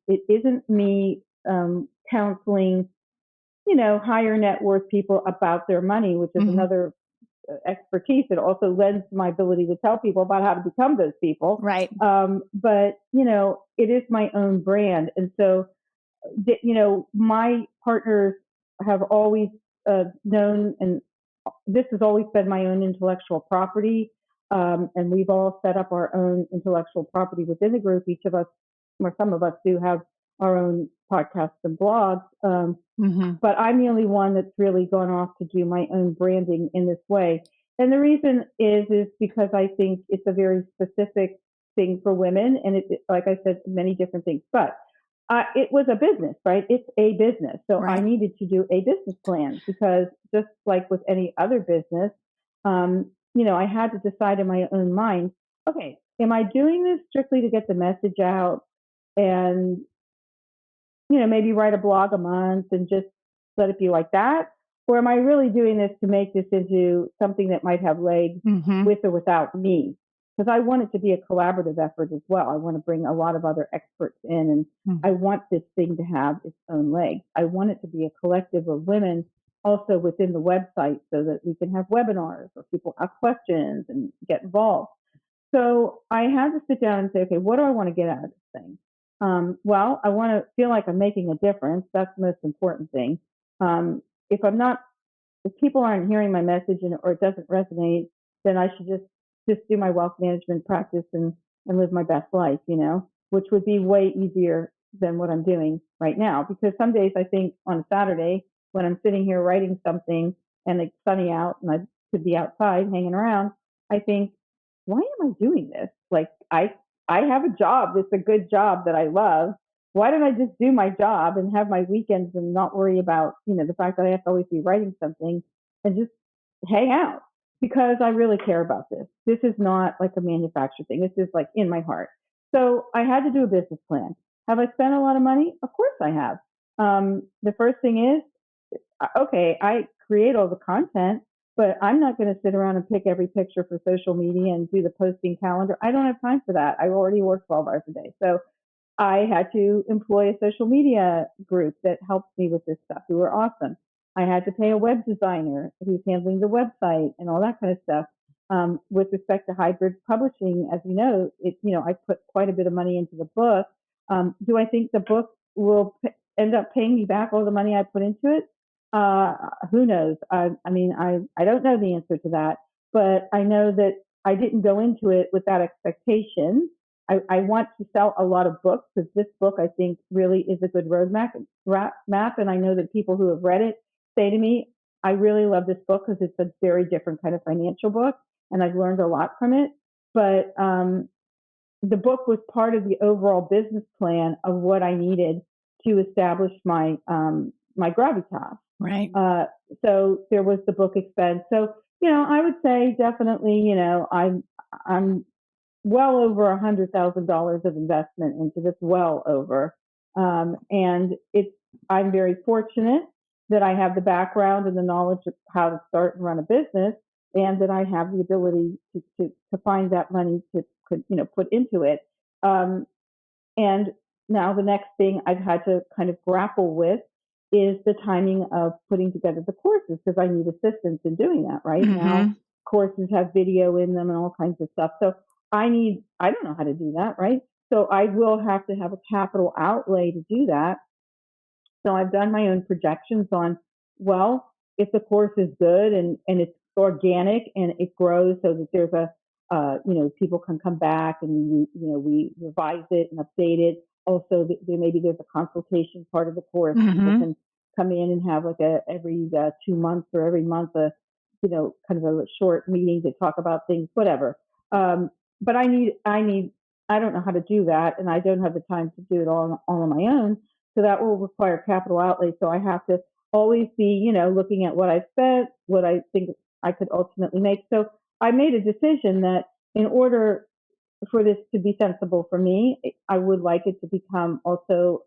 It isn't me counseling, higher net worth people about their money, which is another expertise. It also lends to my ability to tell people about how to become those people. Right. But, it is my own brand. And so, my partners have always known, and this has always been my own intellectual property. And we've all set up our own intellectual property within the group. Each of us, or some of us, do have our own podcasts and blogs. But I'm the only one that's really gone off to do my own branding in this way. And the reason is because I think it's a very specific thing for women. And it, like I said, many different things. But it was a business, right? It's a business. So I needed to do a business plan, because just like with any other business, I had to decide in my own mind, okay, am I doing this strictly to get the message out and, maybe write a blog a month and just let it be like that? Or am I really doing this to make this into something that might have legs with or without me? Because I want it to be a collaborative effort as well. I want to bring a lot of other experts in, and I want this thing to have its own legs. I want it to be a collective of women also within the website, so that we can have webinars or people ask questions and get involved. So I had to sit down and say, okay, what do I want to get out of this thing? Well, I want to feel like I'm making a difference. That's the most important thing. If people aren't hearing my message or it doesn't resonate, then I should just do my wealth management practice and live my best life, which would be way easier than what I'm doing right now. Because some days I think on a Saturday when I'm sitting here writing something and it's sunny out and I could be outside hanging around, I think, why am I doing this? Like I have a job. It's a good job that I love. Why don't I just do my job and have my weekends and not worry about, the fact that I have to always be writing something and just hang out? Because I really care about this. This is not like a manufactured thing. This is like in my heart. So I had to do a business plan. Have I spent a lot of money? Of course I have. The first thing is, okay, I create all the content, but I'm not going to sit around and pick every picture for social media and do the posting calendar. I don't have time for that. I already work 12 hours a day. So I had to employ a social media group that helped me with this stuff, who were awesome. I had to pay a web designer who's handling the website and all that kind of stuff. With respect to hybrid publishing, as you know, I put quite a bit of money into the book. Do I think the book will end up paying me back all the money I put into it? Who knows? I don't know the answer to that, but I know that I didn't go into it with that expectation. I want to sell a lot of books, because this book, I think, really is a good roadmap. And I know that people who have read it say to me, I really love this book because it's a very different kind of financial book, and I've learned a lot from it. But the book was part of the overall business plan of what I needed to establish my my gravitas. Right. So there was the book expense. So, I would say definitely, I'm well over $100,000 of investment into this, well over. And I'm very fortunate that I have the background and the knowledge of how to start and run a business, and that I have the ability to find that money to put into it. And now the next thing I've had to kind of grapple with is the timing of putting together the courses, because I need assistance in doing that. Right now, courses have video in them and all kinds of stuff. So I don't know how to do that, right? So I will have to have a capital outlay to do that. So I've done my own projections on, well, if the course is good and it's organic and it grows so that there's people can come back and we revise it and update it. Also, maybe there's a consultation part of the course. People can come in and have like every 2 months or every month kind of a short meeting to talk about things, whatever. But I don't know how to do that, and I don't have the time to do it all on my own. So that will require capital outlay. So I have to always be, looking at what I've spent, what I think I could ultimately make. So I made a decision that in order for this to be sensible for me, I would like it to become also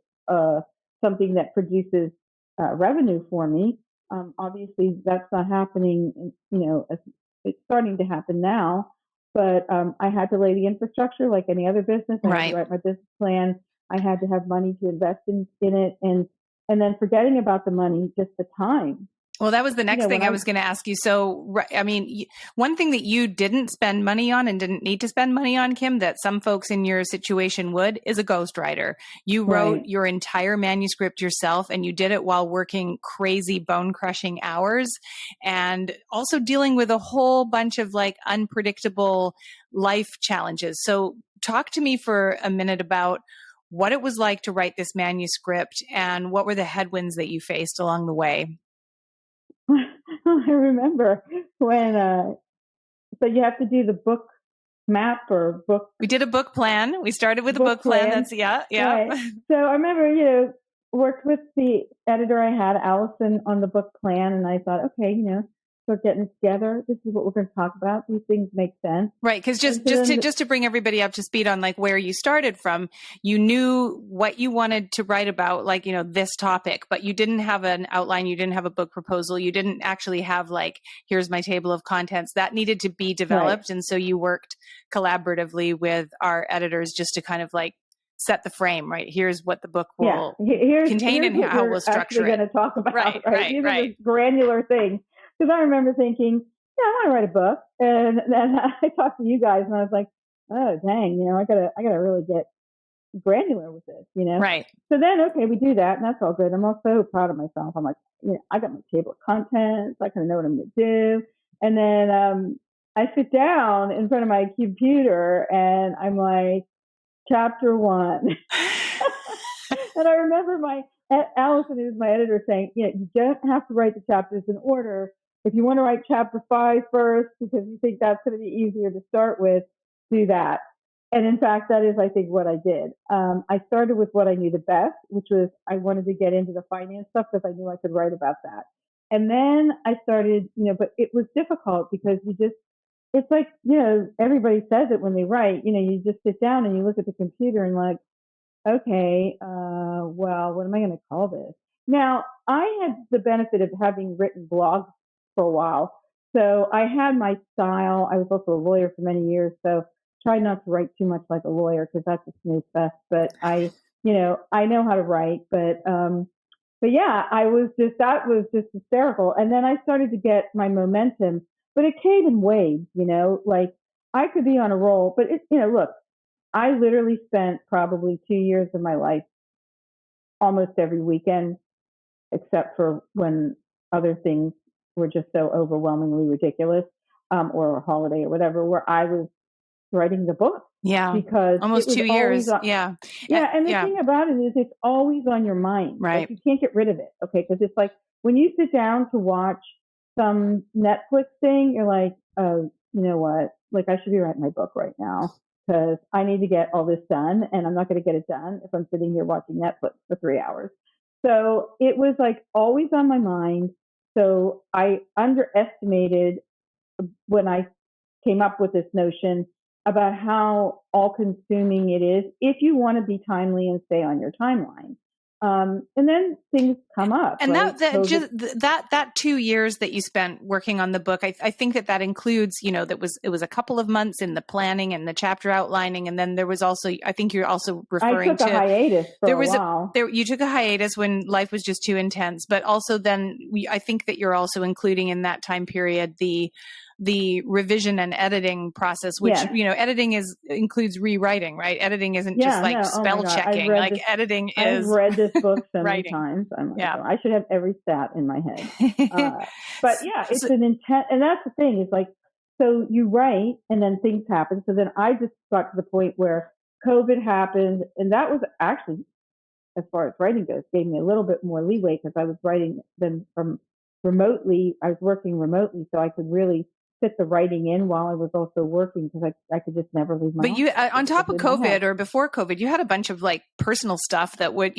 something that produces revenue for me. Obviously, that's not happening. It's starting to happen now, but I had to lay the infrastructure like any other business. I had to write my business plan. I had to have money to invest in it, and then forgetting about the money, just the time. Well, that was the next thing I was going to ask you. So, I mean, one thing that you didn't spend money on and didn't need to spend money on, Kim, that some folks in your situation would, is a ghostwriter. You wrote your entire manuscript yourself, and you did it while working crazy bone-crushing hours and also dealing with a whole bunch of like unpredictable life challenges. So talk to me for a minute about what it was like to write this manuscript and what were the headwinds that you faced along the way. I remember when, so you have to do the book map or book. We did a book plan. We started with a book plan. That's, yeah. Right. So I remember, worked with the editor I had, Allison, on the book plan. And I thought, okay, we're getting together. This is what we're going to talk about. These things make sense. Right. Because just to bring everybody up to speed on like where you started from, you knew what you wanted to write about, like, this topic, but you didn't have an outline. You didn't have a book proposal. You didn't actually have like, here's my table of contents that needed to be developed. Right. And so you worked collaboratively with our editors just to kind of like set the frame, right? Here's what the book will contain and how we'll structure it. Going to talk about, right? These are the granular things. Because I remember thinking, I want to write a book, and then I talked to you guys, and I was like, oh dang, I gotta really get granular with this, Right. So then, okay, we do that, and that's all good. I'm also proud of myself. I'm like, I got my table of contents. I kind of know what I'm going to do, and then I sit down in front of my computer, and I'm like, chapter 1, and I remember Allison, who's my editor, saying, you don't have to write the chapters in order. If you want to write chapter 5 first, because you think that's going to be easier to start with, do that. And in fact, that is, I think, what I did. I started with what I knew the best, which was I wanted to get into the finance stuff because I knew I could write about that. And then I started, but it was difficult because it's like, everybody says it when they write, you just sit down and you look at the computer and like, okay, well, what am I going to call this? Now, I had the benefit of having written blogs for a while. So I had my style. I was also a lawyer for many years. So tried not to write too much like a lawyer because that's a snooze fest. But I know how to write. But yeah, that was just hysterical. And then I started to get my momentum, but it came in waves, like I could be on a roll, but look, I literally spent probably 2 years of my life almost every weekend, except for when other things were just so overwhelmingly ridiculous, or a holiday or whatever, where I was writing the book. Yeah. Because almost 2 years. Yeah. And the thing about it is it's always on your mind. Right. Like, you can't get rid of it. Okay. Because it's like when you sit down to watch some Netflix thing, you're like, oh, you know what? Like, I should be writing my book right now because I need to get all this done, and I'm not going to get it done if I'm sitting here watching Netflix for 3 hours. So it was like always on my mind. So I underestimated when I came up with this notion about how all-consuming it is if you want to be timely and stay on your timeline. And then things come up. And right? that 2 years that you spent working on the book, I think that includes, it was a couple of months in the planning and the chapter outlining. And then there was also, I think you're also referring to. I took a hiatus for a while. You took a hiatus when life was just too intense, but also then I think that you're also including in that time period the the revision and editing process, which, editing includes rewriting, right? Editing isn't just like spell checking. Like editing is. I've read this book so many writing. times. I'm like, I should have every stat in my head. But it's an intent. And that's the thing is like, so you write and then things happen. So then I just got to the point where COVID happened. And that was actually, as far as writing goes, gave me a little bit more leeway because I was writing them from remotely. I was working remotely, so I could really fit the writing in while I was also working because I could just never leave my But you, on top of COVID or before COVID, you had a bunch of like personal stuff that would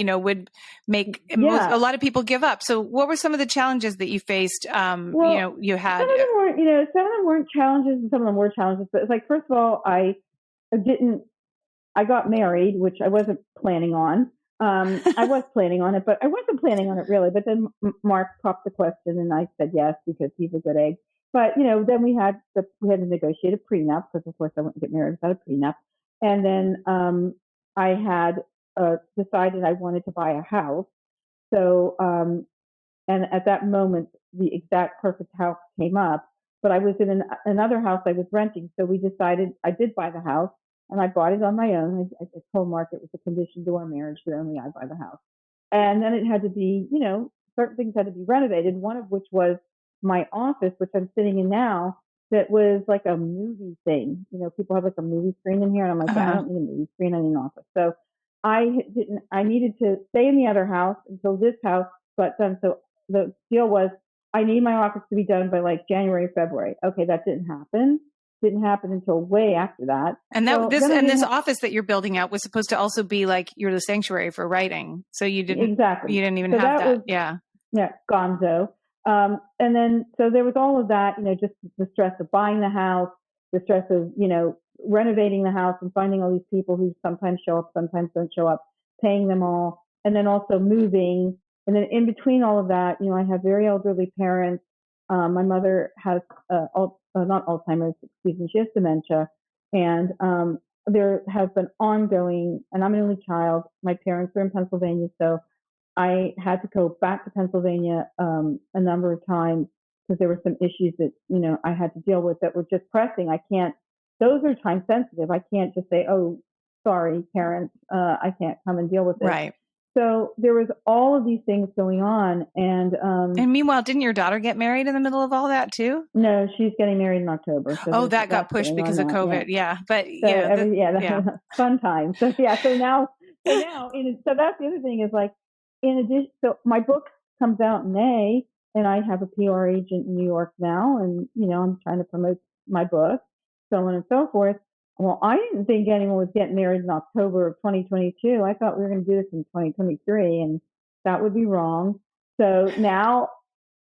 make a lot of people give up. So what were some of the challenges that you faced? You had. Some of them weren't challenges and some of them were challenges. But it's like, first of all, I got married, which I wasn't planning on. I was planning on it, but I wasn't planning on it really. But then Mark popped the question and I said yes because he's a good egg. But, then we had to negotiate a prenup because, of course, I wouldn't get married without a prenup. And then I had decided I wanted to buy a house. So, and at that moment, the exact perfect house came up. But I was in another house I was renting. So we decided I did buy the house and I bought it on my own. I told Mark it was a condition to our marriage that only I buy the house. And then it had to be, certain things had to be renovated, one of which was my office, which I'm sitting in now, that was like a movie thing. People have like a movie screen in here, and I'm like, I don't need a movie screen. I need an office. So I needed to stay in the other house until this house got done. So the deal was I need my office to be done by like January, February. Okay, that didn't happen. Didn't happen until way after that. And this office that you're building out was supposed to also be like you're the sanctuary for writing. So you didn't you didn't even have that. Yeah, gonzo. And then, so there was all of that, just the stress of buying the house, the stress of, renovating the house and finding all these people who sometimes show up, sometimes don't show up, paying them all, and then also moving. And then in between all of that, I have very elderly parents. My mother has, not Alzheimer's, excuse me, she has dementia. And there has been ongoing, and I'm an only child. My parents are in Pennsylvania, so I had to go back to Pennsylvania a number of times because there were some issues that, I had to deal with that were just pressing. Those are time sensitive. I can't just say, oh, sorry, parents, I can't come and deal with it. Right. So there was all of these things going on. And meanwhile, didn't your daughter get married in the middle of all that too? No, she's getting married in October. So that got pushed because of COVID. Yeah. But fun time. So so now, so that's the other thing is like, in addition, so my book comes out in May and I have a PR agent in New York now. And, I'm trying to promote my book, so on and so forth. Well, I didn't think anyone was getting married in October of 2022. I thought we were going to do this in 2023, and that would be wrong. So now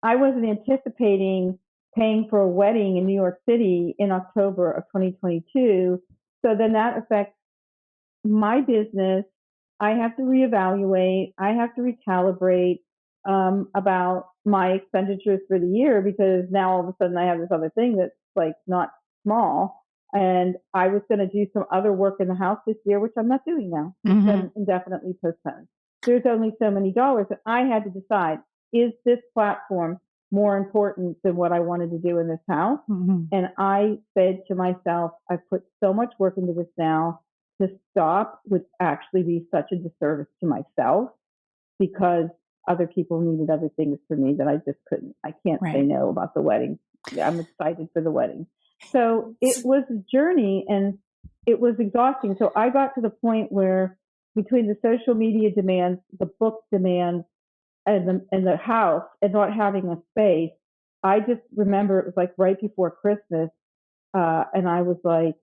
I wasn't anticipating paying for a wedding in New York City in October of 2022. So then that affects my business. I have to reevaluate. I have to recalibrate about my expenditures for the year because now all of a sudden I have this other thing that's like not small. And I was going to do some other work in the house this year, which I'm not doing now. It's been indefinitely postponed. There's only so many dollars. And I had to decide, is this platform more important than what I wanted to do in this house? And I said to myself, I've put so much work into this now. To stop would actually be such a disservice to myself because other people needed other things for me that I just couldn't. I can't say no about the wedding. I'm excited for the wedding. So it was a journey and it was exhausting. So I got to the point where between the social media demands, the book demands, and the house and not having a space, I just remember it was like right before Christmas. And I was like,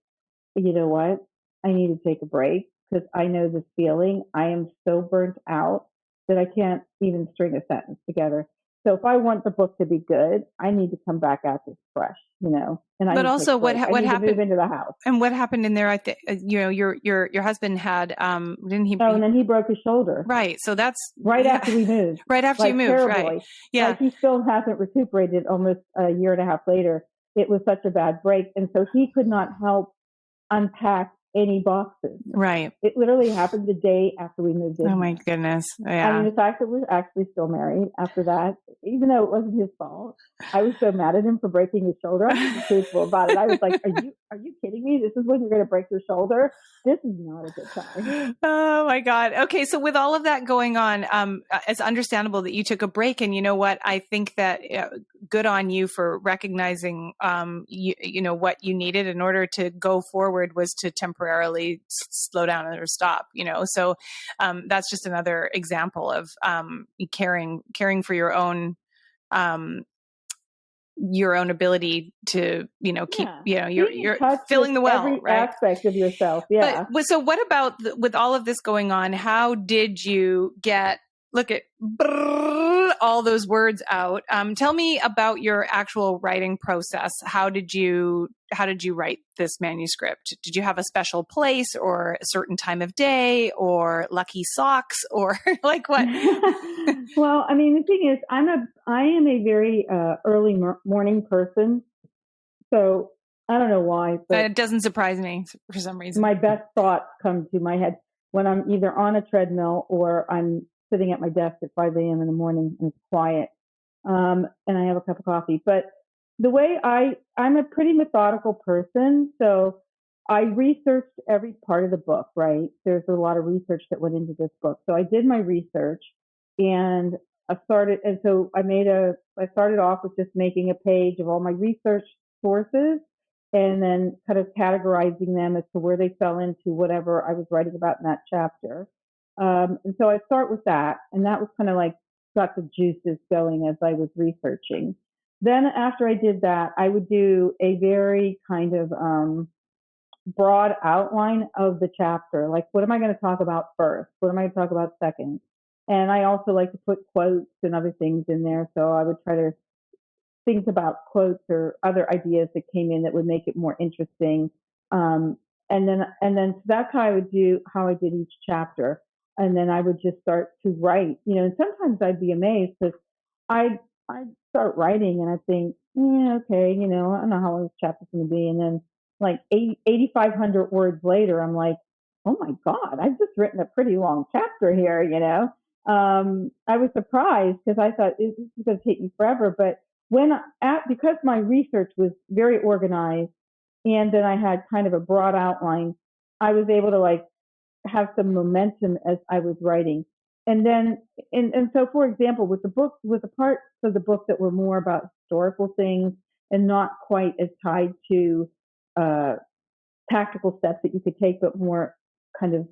you know what? I need to take a break because I know this feeling. I am so burnt out that I can't even string a sentence together. So if I want the book to be good, I need to come back at this fresh, And but also, what happened? Move into the house. And what happened in there? I think your husband had didn't he? Oh, and then he broke his shoulder. Right. So that's right after we moved. Right after you moved. Terribly. Right. Yeah. Like he still hasn't recuperated. Almost a year and a half later, it was such a bad break, and so he could not help unpack any boxes. Right. It literally happened the day after we moved in. Oh my goodness. Yeah. I mean, the fact that we're actually still married after that, even though it wasn't his fault, I was so mad at him for breaking his shoulder. I'm being truthful about it. I was like, are you kidding me? This is when you're going to break your shoulder? This is not a good time. Oh my God. Okay. So with all of that going on, it's understandable that you took a break, and you know what? I think that good on you for recognizing, you know, what you needed in order to go forward was to temporarily slow down or stop, you know? So, that's just another example of, caring for your own ability to, you know, keep, you know, you're filling the well, every right? aspect of yourself. Yeah. But so what about with all of this going on, how did you look at all those words out? Tell me about your actual writing process. How did you write this manuscript? Did you have a special place or a certain time of day or lucky socks or like what? Well, I mean, the thing is, I am a very early morning person. So I don't know why, but it doesn't surprise me for some reason. My best thoughts come to my head when I'm either on a treadmill or I'm sitting at my desk at 5 a.m. in the morning and it's quiet, and I have a cup of coffee. But the way I'm a pretty methodical person, so I researched every part of the book, right? There's a lot of research that went into this book. So I did my research and I started off with just making a page of all my research sources and then kind of categorizing them as to where they fell into whatever I was writing about in that chapter. And so I start with that, and that was kind of like got the juices going as I was researching. Then after I did that, I would do a very kind of broad outline of the chapter. Like, what am I going to talk about first? What am I going to talk about second? And I also like to put quotes and other things in there. So I would try to think about quotes or other ideas that came in that would make it more interesting. And then so that's how I did each chapter. And then I would just start to write, you know, and sometimes I'd be amazed because I'd start writing and I think, yeah, okay, you know, I don't know how long this chapter's going to be. And then like 8,500 words later, I'm like, oh my God, I've just written a pretty long chapter here, you know. I was surprised because I thought this is going to take me forever. But because my research was very organized and then I had kind of a broad outline, I was able to like have some momentum as I was writing. And then, and so, for example, with the parts of the book that were more about historical things and not quite as tied to tactical steps that you could take, but more kind of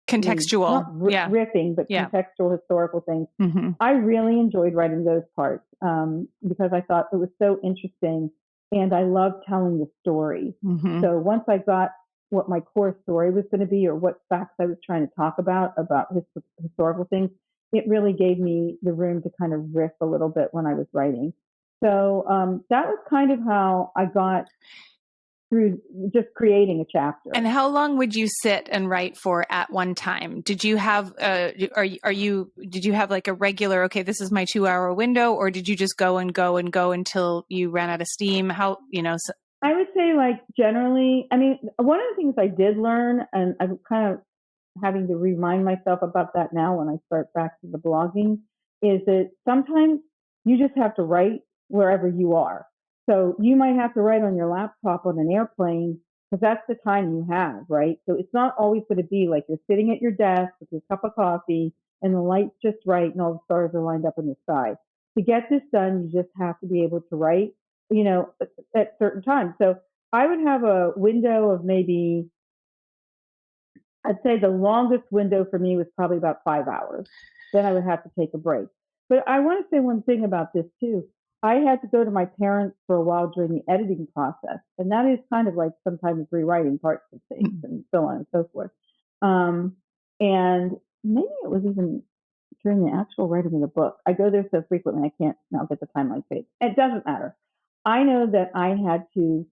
contextual, riffing, but contextual historical things. Mm-hmm. I really enjoyed writing those parts because I thought it was so interesting, and I loved telling the story. Mm-hmm. So once I got what my core story was going to be, or what facts I was trying to talk about historical things, it really gave me the room to kind of riff a little bit when I was writing. So that was kind of how I got through just creating a chapter. And how long would you sit and write for at one time? Did you have did you have like a regular, okay, this is my 2-hour window, or did you just go and go and go until you ran out of steam? How, you know? I would say like generally, I mean, one of the things I did learn, and I'm kind of having to remind myself about that now when I start back to the blogging, is that sometimes you just have to write wherever you are. So you might have to write on your laptop on an airplane because that's the time you have, right? So it's not always going to be like you're sitting at your desk with your cup of coffee and the light's just right and all the stars are lined up in the sky. To get this done, you just have to be able to write, you know, at certain times. So I would have a window of maybe, I'd say the longest window for me was probably about 5 hours. Then I would have to take a break. But I want to say one thing about this too. I had to go to my parents for a while during the editing process. And that is kind of like sometimes rewriting parts of things and so on and so forth. And maybe it was even during the actual writing of the book. I go there so frequently, I can't now get the timeline page. It doesn't matter. I know that I had to,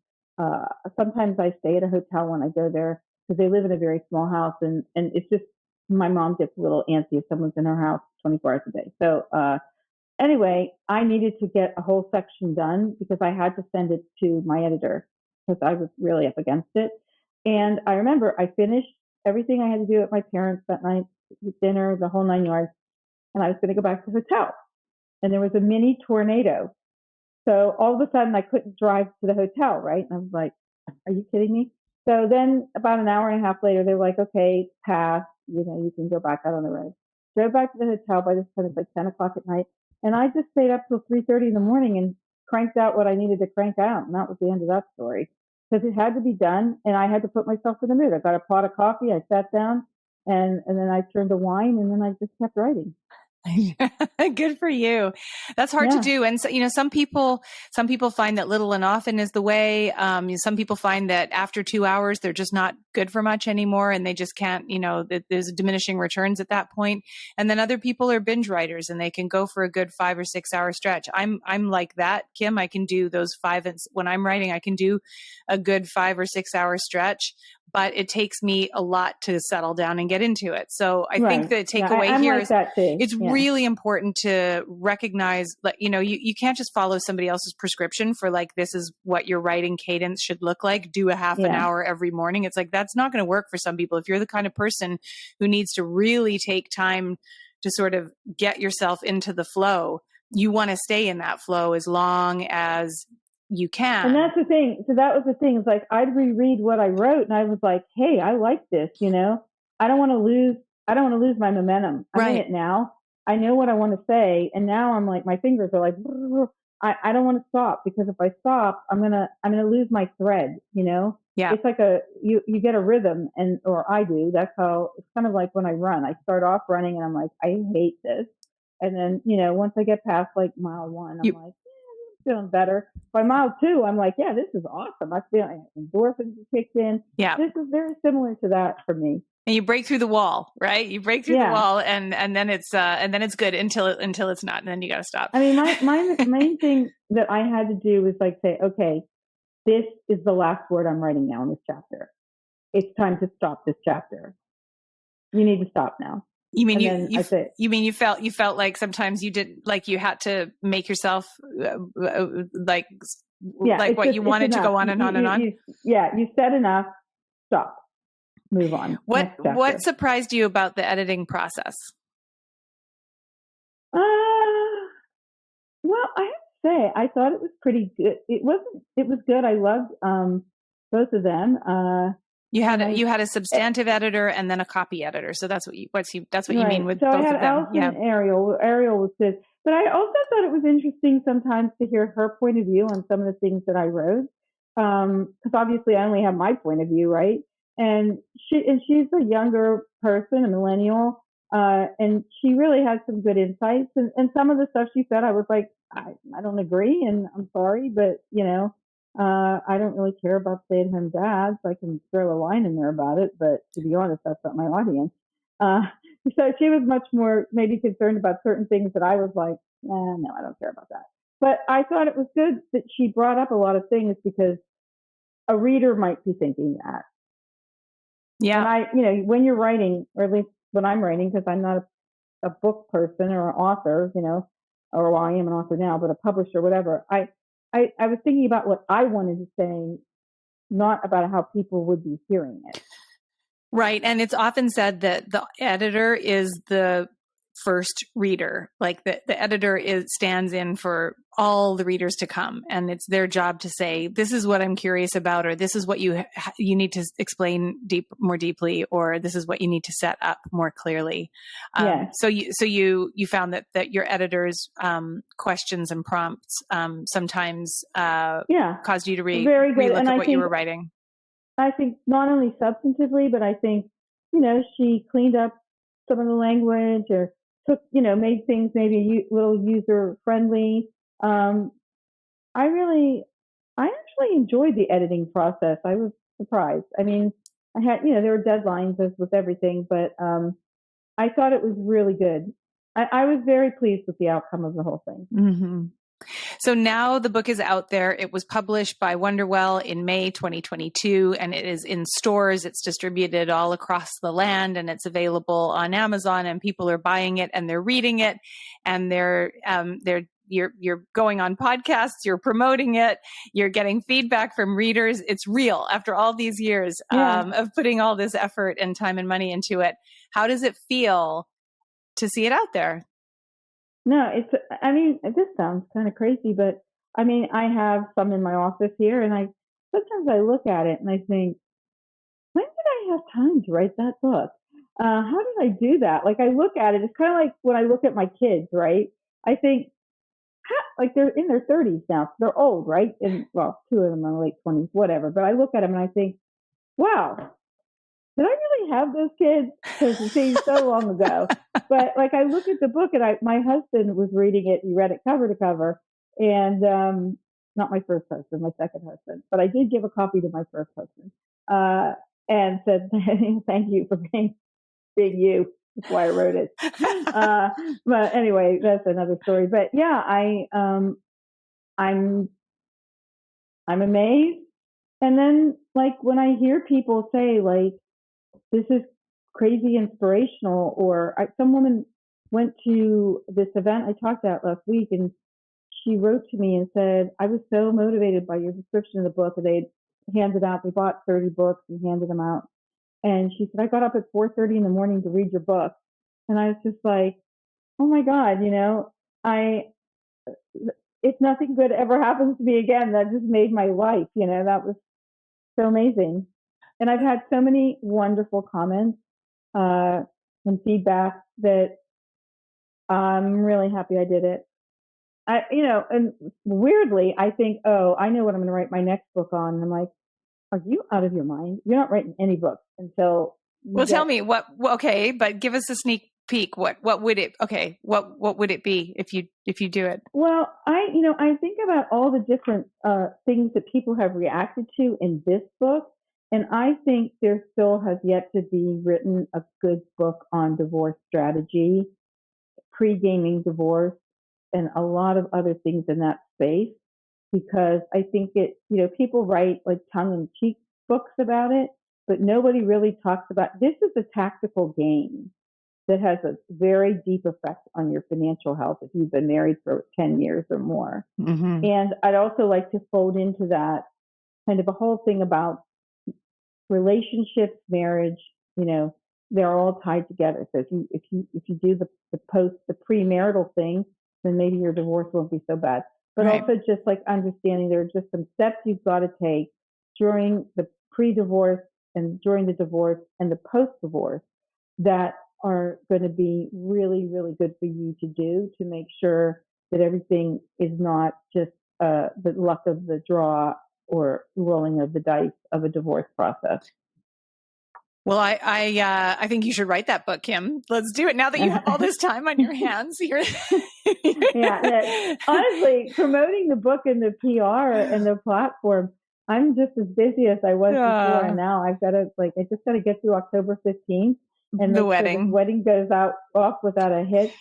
sometimes I stay at a hotel when I go there because they live in a very small house. And it's just, my mom gets a little antsy if someone's in her house 24 hours a day. So, anyway, I needed to get a whole section done because I had to send it to my editor because I was really up against it. And I remember I finished everything I had to do at my parents' that night, dinner, the whole 9 yards, and I was going to go back to the hotel. And there was a mini tornado. So all of a sudden I couldn't drive to the hotel, right? And I was like, are you kidding me? So then about an hour and a half later, they were like, okay, pass, you can go back out on the road. Drove back to the hotel. By this time it's like 10 o'clock at night. And I just stayed up till 3:30 in the morning and cranked out what I needed to crank out. And that was the end of that story. Because it had to be done and I had to put myself in the mood. I got a pot of coffee, I sat down and then I turned to wine and then I just kept writing. Good for you. That's hard to do. And so, some people find that little and often is the way. Some people find that after 2 hours, they're just not good for much anymore. And they just can't, there's diminishing returns at that point. And then other people are binge writers and they can go for a good 5 or 6 hour stretch. I'm like that, Kim. I can do those when I'm writing, I can do a good 5 or 6 hour stretch, but it takes me a lot to settle down and get into it. So I think the takeaway here is it's really important to recognize that, you can't just follow somebody else's prescription for like, this is what your writing cadence should look like. Do a half an hour every morning. It's like, that's not going to work for some people. If you're the kind of person who needs to really take time to sort of get yourself into the flow, you want to stay in that flow as long as you can. And that's the thing. So that was the thing. It's like, I'd reread what I wrote and I was like, hey, I like this, I don't want to lose my momentum. I'm in it now. I know what I want to say. And now I'm like, my fingers are like, I don't want to stop because if I stop, I'm going to lose my thread, Yeah. It's like you get a rhythm or I do. That's how it's kind of like when I run, I start off running and I'm like, I hate this. And then, once I get past like mile 1, I'm like, feeling better. By mile 2, I'm like, yeah, this is awesome. I feel endorphins kicked in. Yeah. This is very similar to that for me. And you break through the wall, right? You break through the wall and then it's good until it's not. And then you got to stop. I mean, my main thing that I had to do was like say, okay, this is the last word I'm writing now in this chapter. It's time to stop this chapter. You need to stop now. You mean you felt like sometimes you did, like you had to make yourself like what you wanted to go on and on and on? You said enough. Stop. Move on. What surprised you about the editing process? Well, I have to say, I thought it was pretty good. It was good. I loved both of them. You had a substantive editor and then a copy editor. So that's what you mean with both of them. So I had Allison and Ariel. Ariel was good. But I also thought it was interesting sometimes to hear her point of view on some of the things that I wrote. Because obviously I only have my point of view, right? And she's a younger person, a millennial, and she really had some good insights. And some of the stuff she said, I was like, I don't agree, and I'm sorry, but I don't really care about stay-at-home dads. I can throw a line in there about it, but to be honest, that's not my audience. So she was much more maybe concerned about certain things that I was like, no, I don't care about that. But I thought it was good that she brought up a lot of things because a reader might be thinking that. Yeah. And when you're writing, or at least when I'm writing, because I'm not a book person or an author, or well, I am an author now, but a publisher, whatever. I was thinking about what I wanted to say, not about how people would be hearing it. Right. And it's often said that the editor is the first reader. Like the editor stands in for all the readers to come. And it's their job to say, this is what I'm curious about, or this is what you need to explain more deeply, or this is what you need to set up more clearly. So you found that your editor's questions and prompts sometimes caused you to relook at what you were writing. I think not only substantively, but I think, she cleaned up some of the language or took, made things maybe a little user friendly. I actually enjoyed the editing process. I was surprised. I mean, I had, there were deadlines as with everything, but I thought it was really good. I was very pleased with the outcome of the whole thing. Mm-hmm. So now the book is out there. It was published by Wonderwell in May 2022, and it is in stores. It's distributed all across the land, and it's available on Amazon, and people are buying it and they're reading it, and they're you're going on podcasts, you're promoting it, you're getting feedback from readers. It's real after all these years of putting all this effort and time and money into it. How does it feel to see it out there? No, this sounds kind of crazy, but I mean, I have some in my office here, and sometimes I look at it and I think, when did I have time to write that book? How did I do that? Like, I look at it, it's kind of like when I look at my kids, right? I think, like, they're in their 30s now, so they're old, right? And well, two of them are late 20s, whatever. But I look at them and I think, wow, did I really have those kids? Because it seems so long ago. But like, I look at the book, and my husband was reading it. He read it cover to cover, and not my first husband, my second husband, but I did give a copy to my first husband, and said, "Thank you for being you." That's why I wrote it. But anyway, that's another story. But yeah, I'm amazed. And then, like, when I hear people say, like, this is crazy inspirational, or some woman went to this event I talked about last week, and she wrote to me and said, I was so motivated by your description of the book. And they bought 30 books and handed them out. And she said, I got up at 4:30 in the morning to read your book. And I was just like, oh my God, if nothing good ever happens to me again, that just made my life, that was so amazing. And I've had so many wonderful comments and feedback that I'm really happy I did it. And weirdly, I think, oh, I know what I'm going to write my next book on. And I'm like, are you out of your mind? You're not writing any books until. Well, tell me okay, but give us a sneak peek. What would it be if you do it? Well, I think about all the different things that people have reacted to in this book. And I think there still has yet to be written a good book on divorce strategy, pre-gaming divorce, and a lot of other things in that space. Because I think people write like tongue-in-cheek books about it, but nobody really talks about, this is a tactical game that has a very deep effect on your financial health if you've been married for 10 years or more. Mm-hmm. And I'd also like to fold into that kind of a whole thing about relationships, marriage, they're all tied together. So if you do the premarital thing, then maybe your divorce won't be so bad. But right. Also just like understanding there are just some steps you've got to take during the pre-divorce and during the divorce and the post-divorce that are going to be really, really good for you to do to make sure that everything is not just the luck of the draw or rolling of the dice of a divorce process. Well, I think you should write that book, Kim. Let's do it now that you have all this time on your hands. Yeah. Honestly, promoting the book and the PR and the platform, I'm just as busy as I was before. And now I just got to get through October 15th and the wedding. Sure the wedding goes off without a hitch.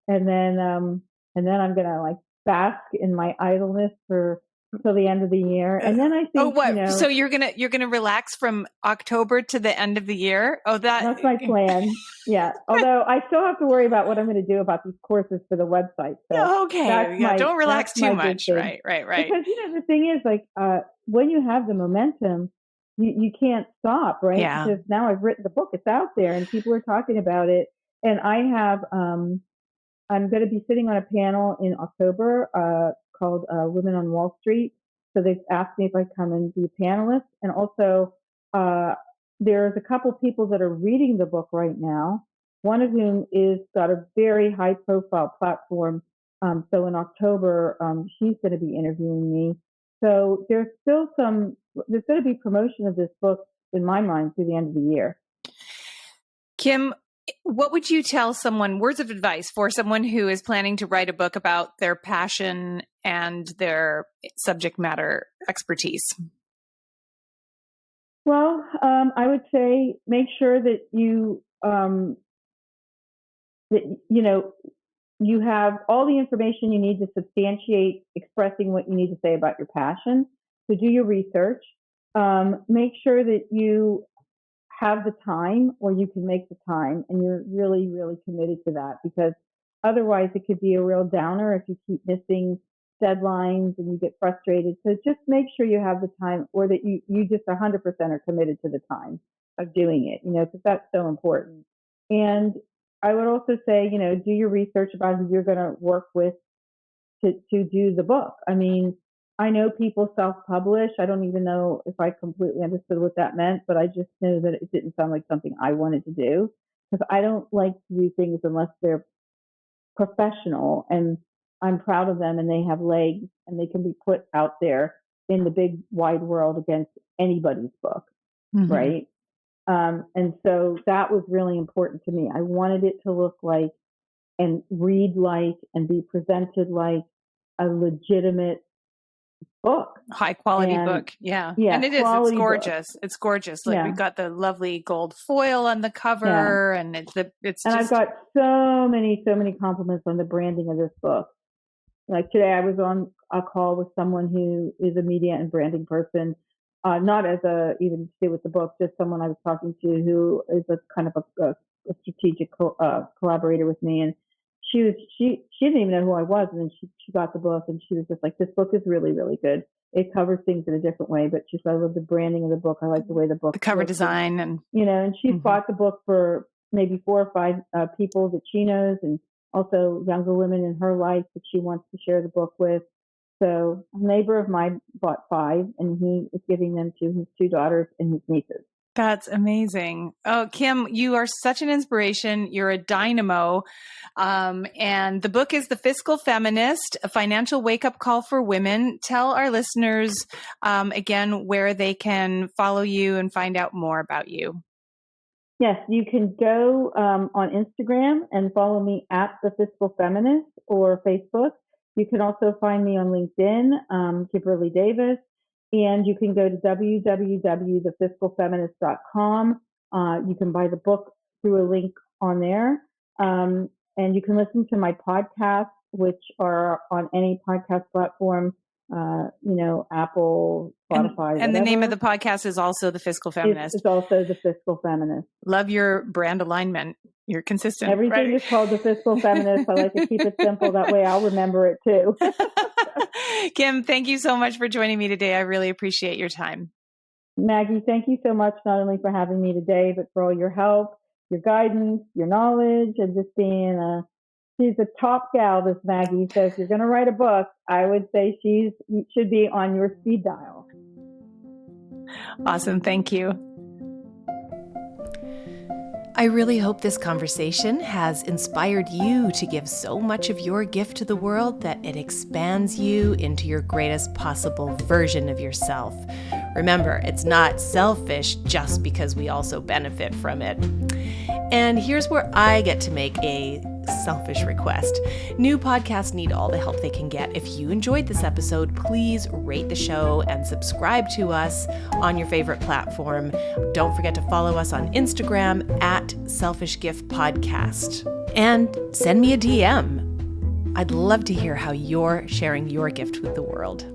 And then I'm going to bask in my idleness until the end of the year. And then I think, so you're gonna relax from October to the end of the year? That's my plan. Yeah. Although I still have to worry about what I'm going to do about these courses for the website. So okay. Don't relax too much. Right. Because the thing is, when you have the momentum, you can't stop, right? Yeah. Because now I've written the book, it's out there, and people are talking about it. And I have I'm going to be sitting on a panel in October called Women on Wall Street. So they've asked me if I come and be a panelist. And also, there's a couple people that are reading the book right now, one of whom is got a very high-profile platform. So in October, she's going to be interviewing me. So there's going to be promotion of this book, in my mind, through the end of the year. Kim, what would you tell someone, words of advice for someone who is planning to write a book about their passion and their subject matter expertise? Well, I would say make sure that you have all the information you need to substantiate expressing what you need to say about your passion. So do your research. Make sure that you have the time, or you can make the time, and you're really, really committed to that, because otherwise it could be a real downer if you keep missing deadlines and you get frustrated. So just make sure you have the time, or that you just 100% are committed to the time of doing it, because that's so important. And I would also say, do your research about who you're going to work with to do the book. I mean, I know people self-publish. I don't even know if I completely understood what that meant, but I just know that it didn't sound like something I wanted to do, because I don't like to do things unless they're professional and I'm proud of them and they have legs and they can be put out there in the big wide world against anybody's book, right? And so that was really important to me. I wanted it to look like and read like and be presented like a legitimate book. High quality book. Yeah. And it is. It's gorgeous. Book. It's gorgeous. Like we've got the lovely gold foil on the cover and I've got so many compliments on the branding of this book. Like today I was on a call with someone who is a media and branding person, not as even to do with the book, just someone I was talking to who is a kind of a strategic collaborator with me. And she didn't even know who I was. And then she got the book and she was just like, this book is really, really good. It covers things in a different way, but she said, I love the branding of the book. I like the way the book, the cover design, and she's bought the book for maybe 4 or 5 people that she knows, and also younger women in her life that she wants to share the book with. So a neighbor of mine bought 5, and he is giving them to his 2 daughters and his nieces. That's amazing. Oh, Kim, you are such an inspiration. You're a dynamo. And the book is The Fiscal Feminist, a financial wake-up call for women. Tell our listeners again where they can follow you and find out more about you. Yes, you can go on Instagram and follow me at The Fiscal Feminist, or Facebook. You can also find me on LinkedIn, Kimberlee Davis. And you can go to www.thefiscalfeminist.com. You can buy the book through a link on there. And you can listen to my podcasts, which are on any podcast platform, Apple, Spotify, and the name of the podcast is also The Fiscal Feminist. It's also The Fiscal Feminist. Love your brand alignment. You're consistent. Everything is called The Fiscal Feminist. I like to keep it simple. That way I'll remember it too. Kim, thank you so much for joining me today. I really appreciate your time. Maggie, thank you so much, not only for having me today, but for all your help, your guidance, your knowledge, and just being she's a top gal, this Maggie. So if you're going to write a book, I would say she should be on your speed dial. Awesome. Thank you. I really hope this conversation has inspired you to give so much of your gift to the world that it expands you into your greatest possible version of yourself. Remember, it's not selfish just because we also benefit from it. And here's where I get to make a selfish request. New podcasts need all the help they can get. If you enjoyed this episode, please rate the show and subscribe to us on your favorite platform. Don't forget to follow us on Instagram at Selfish Gift Podcast. And send me a DM. I'd love to hear how you're sharing your gift with the world.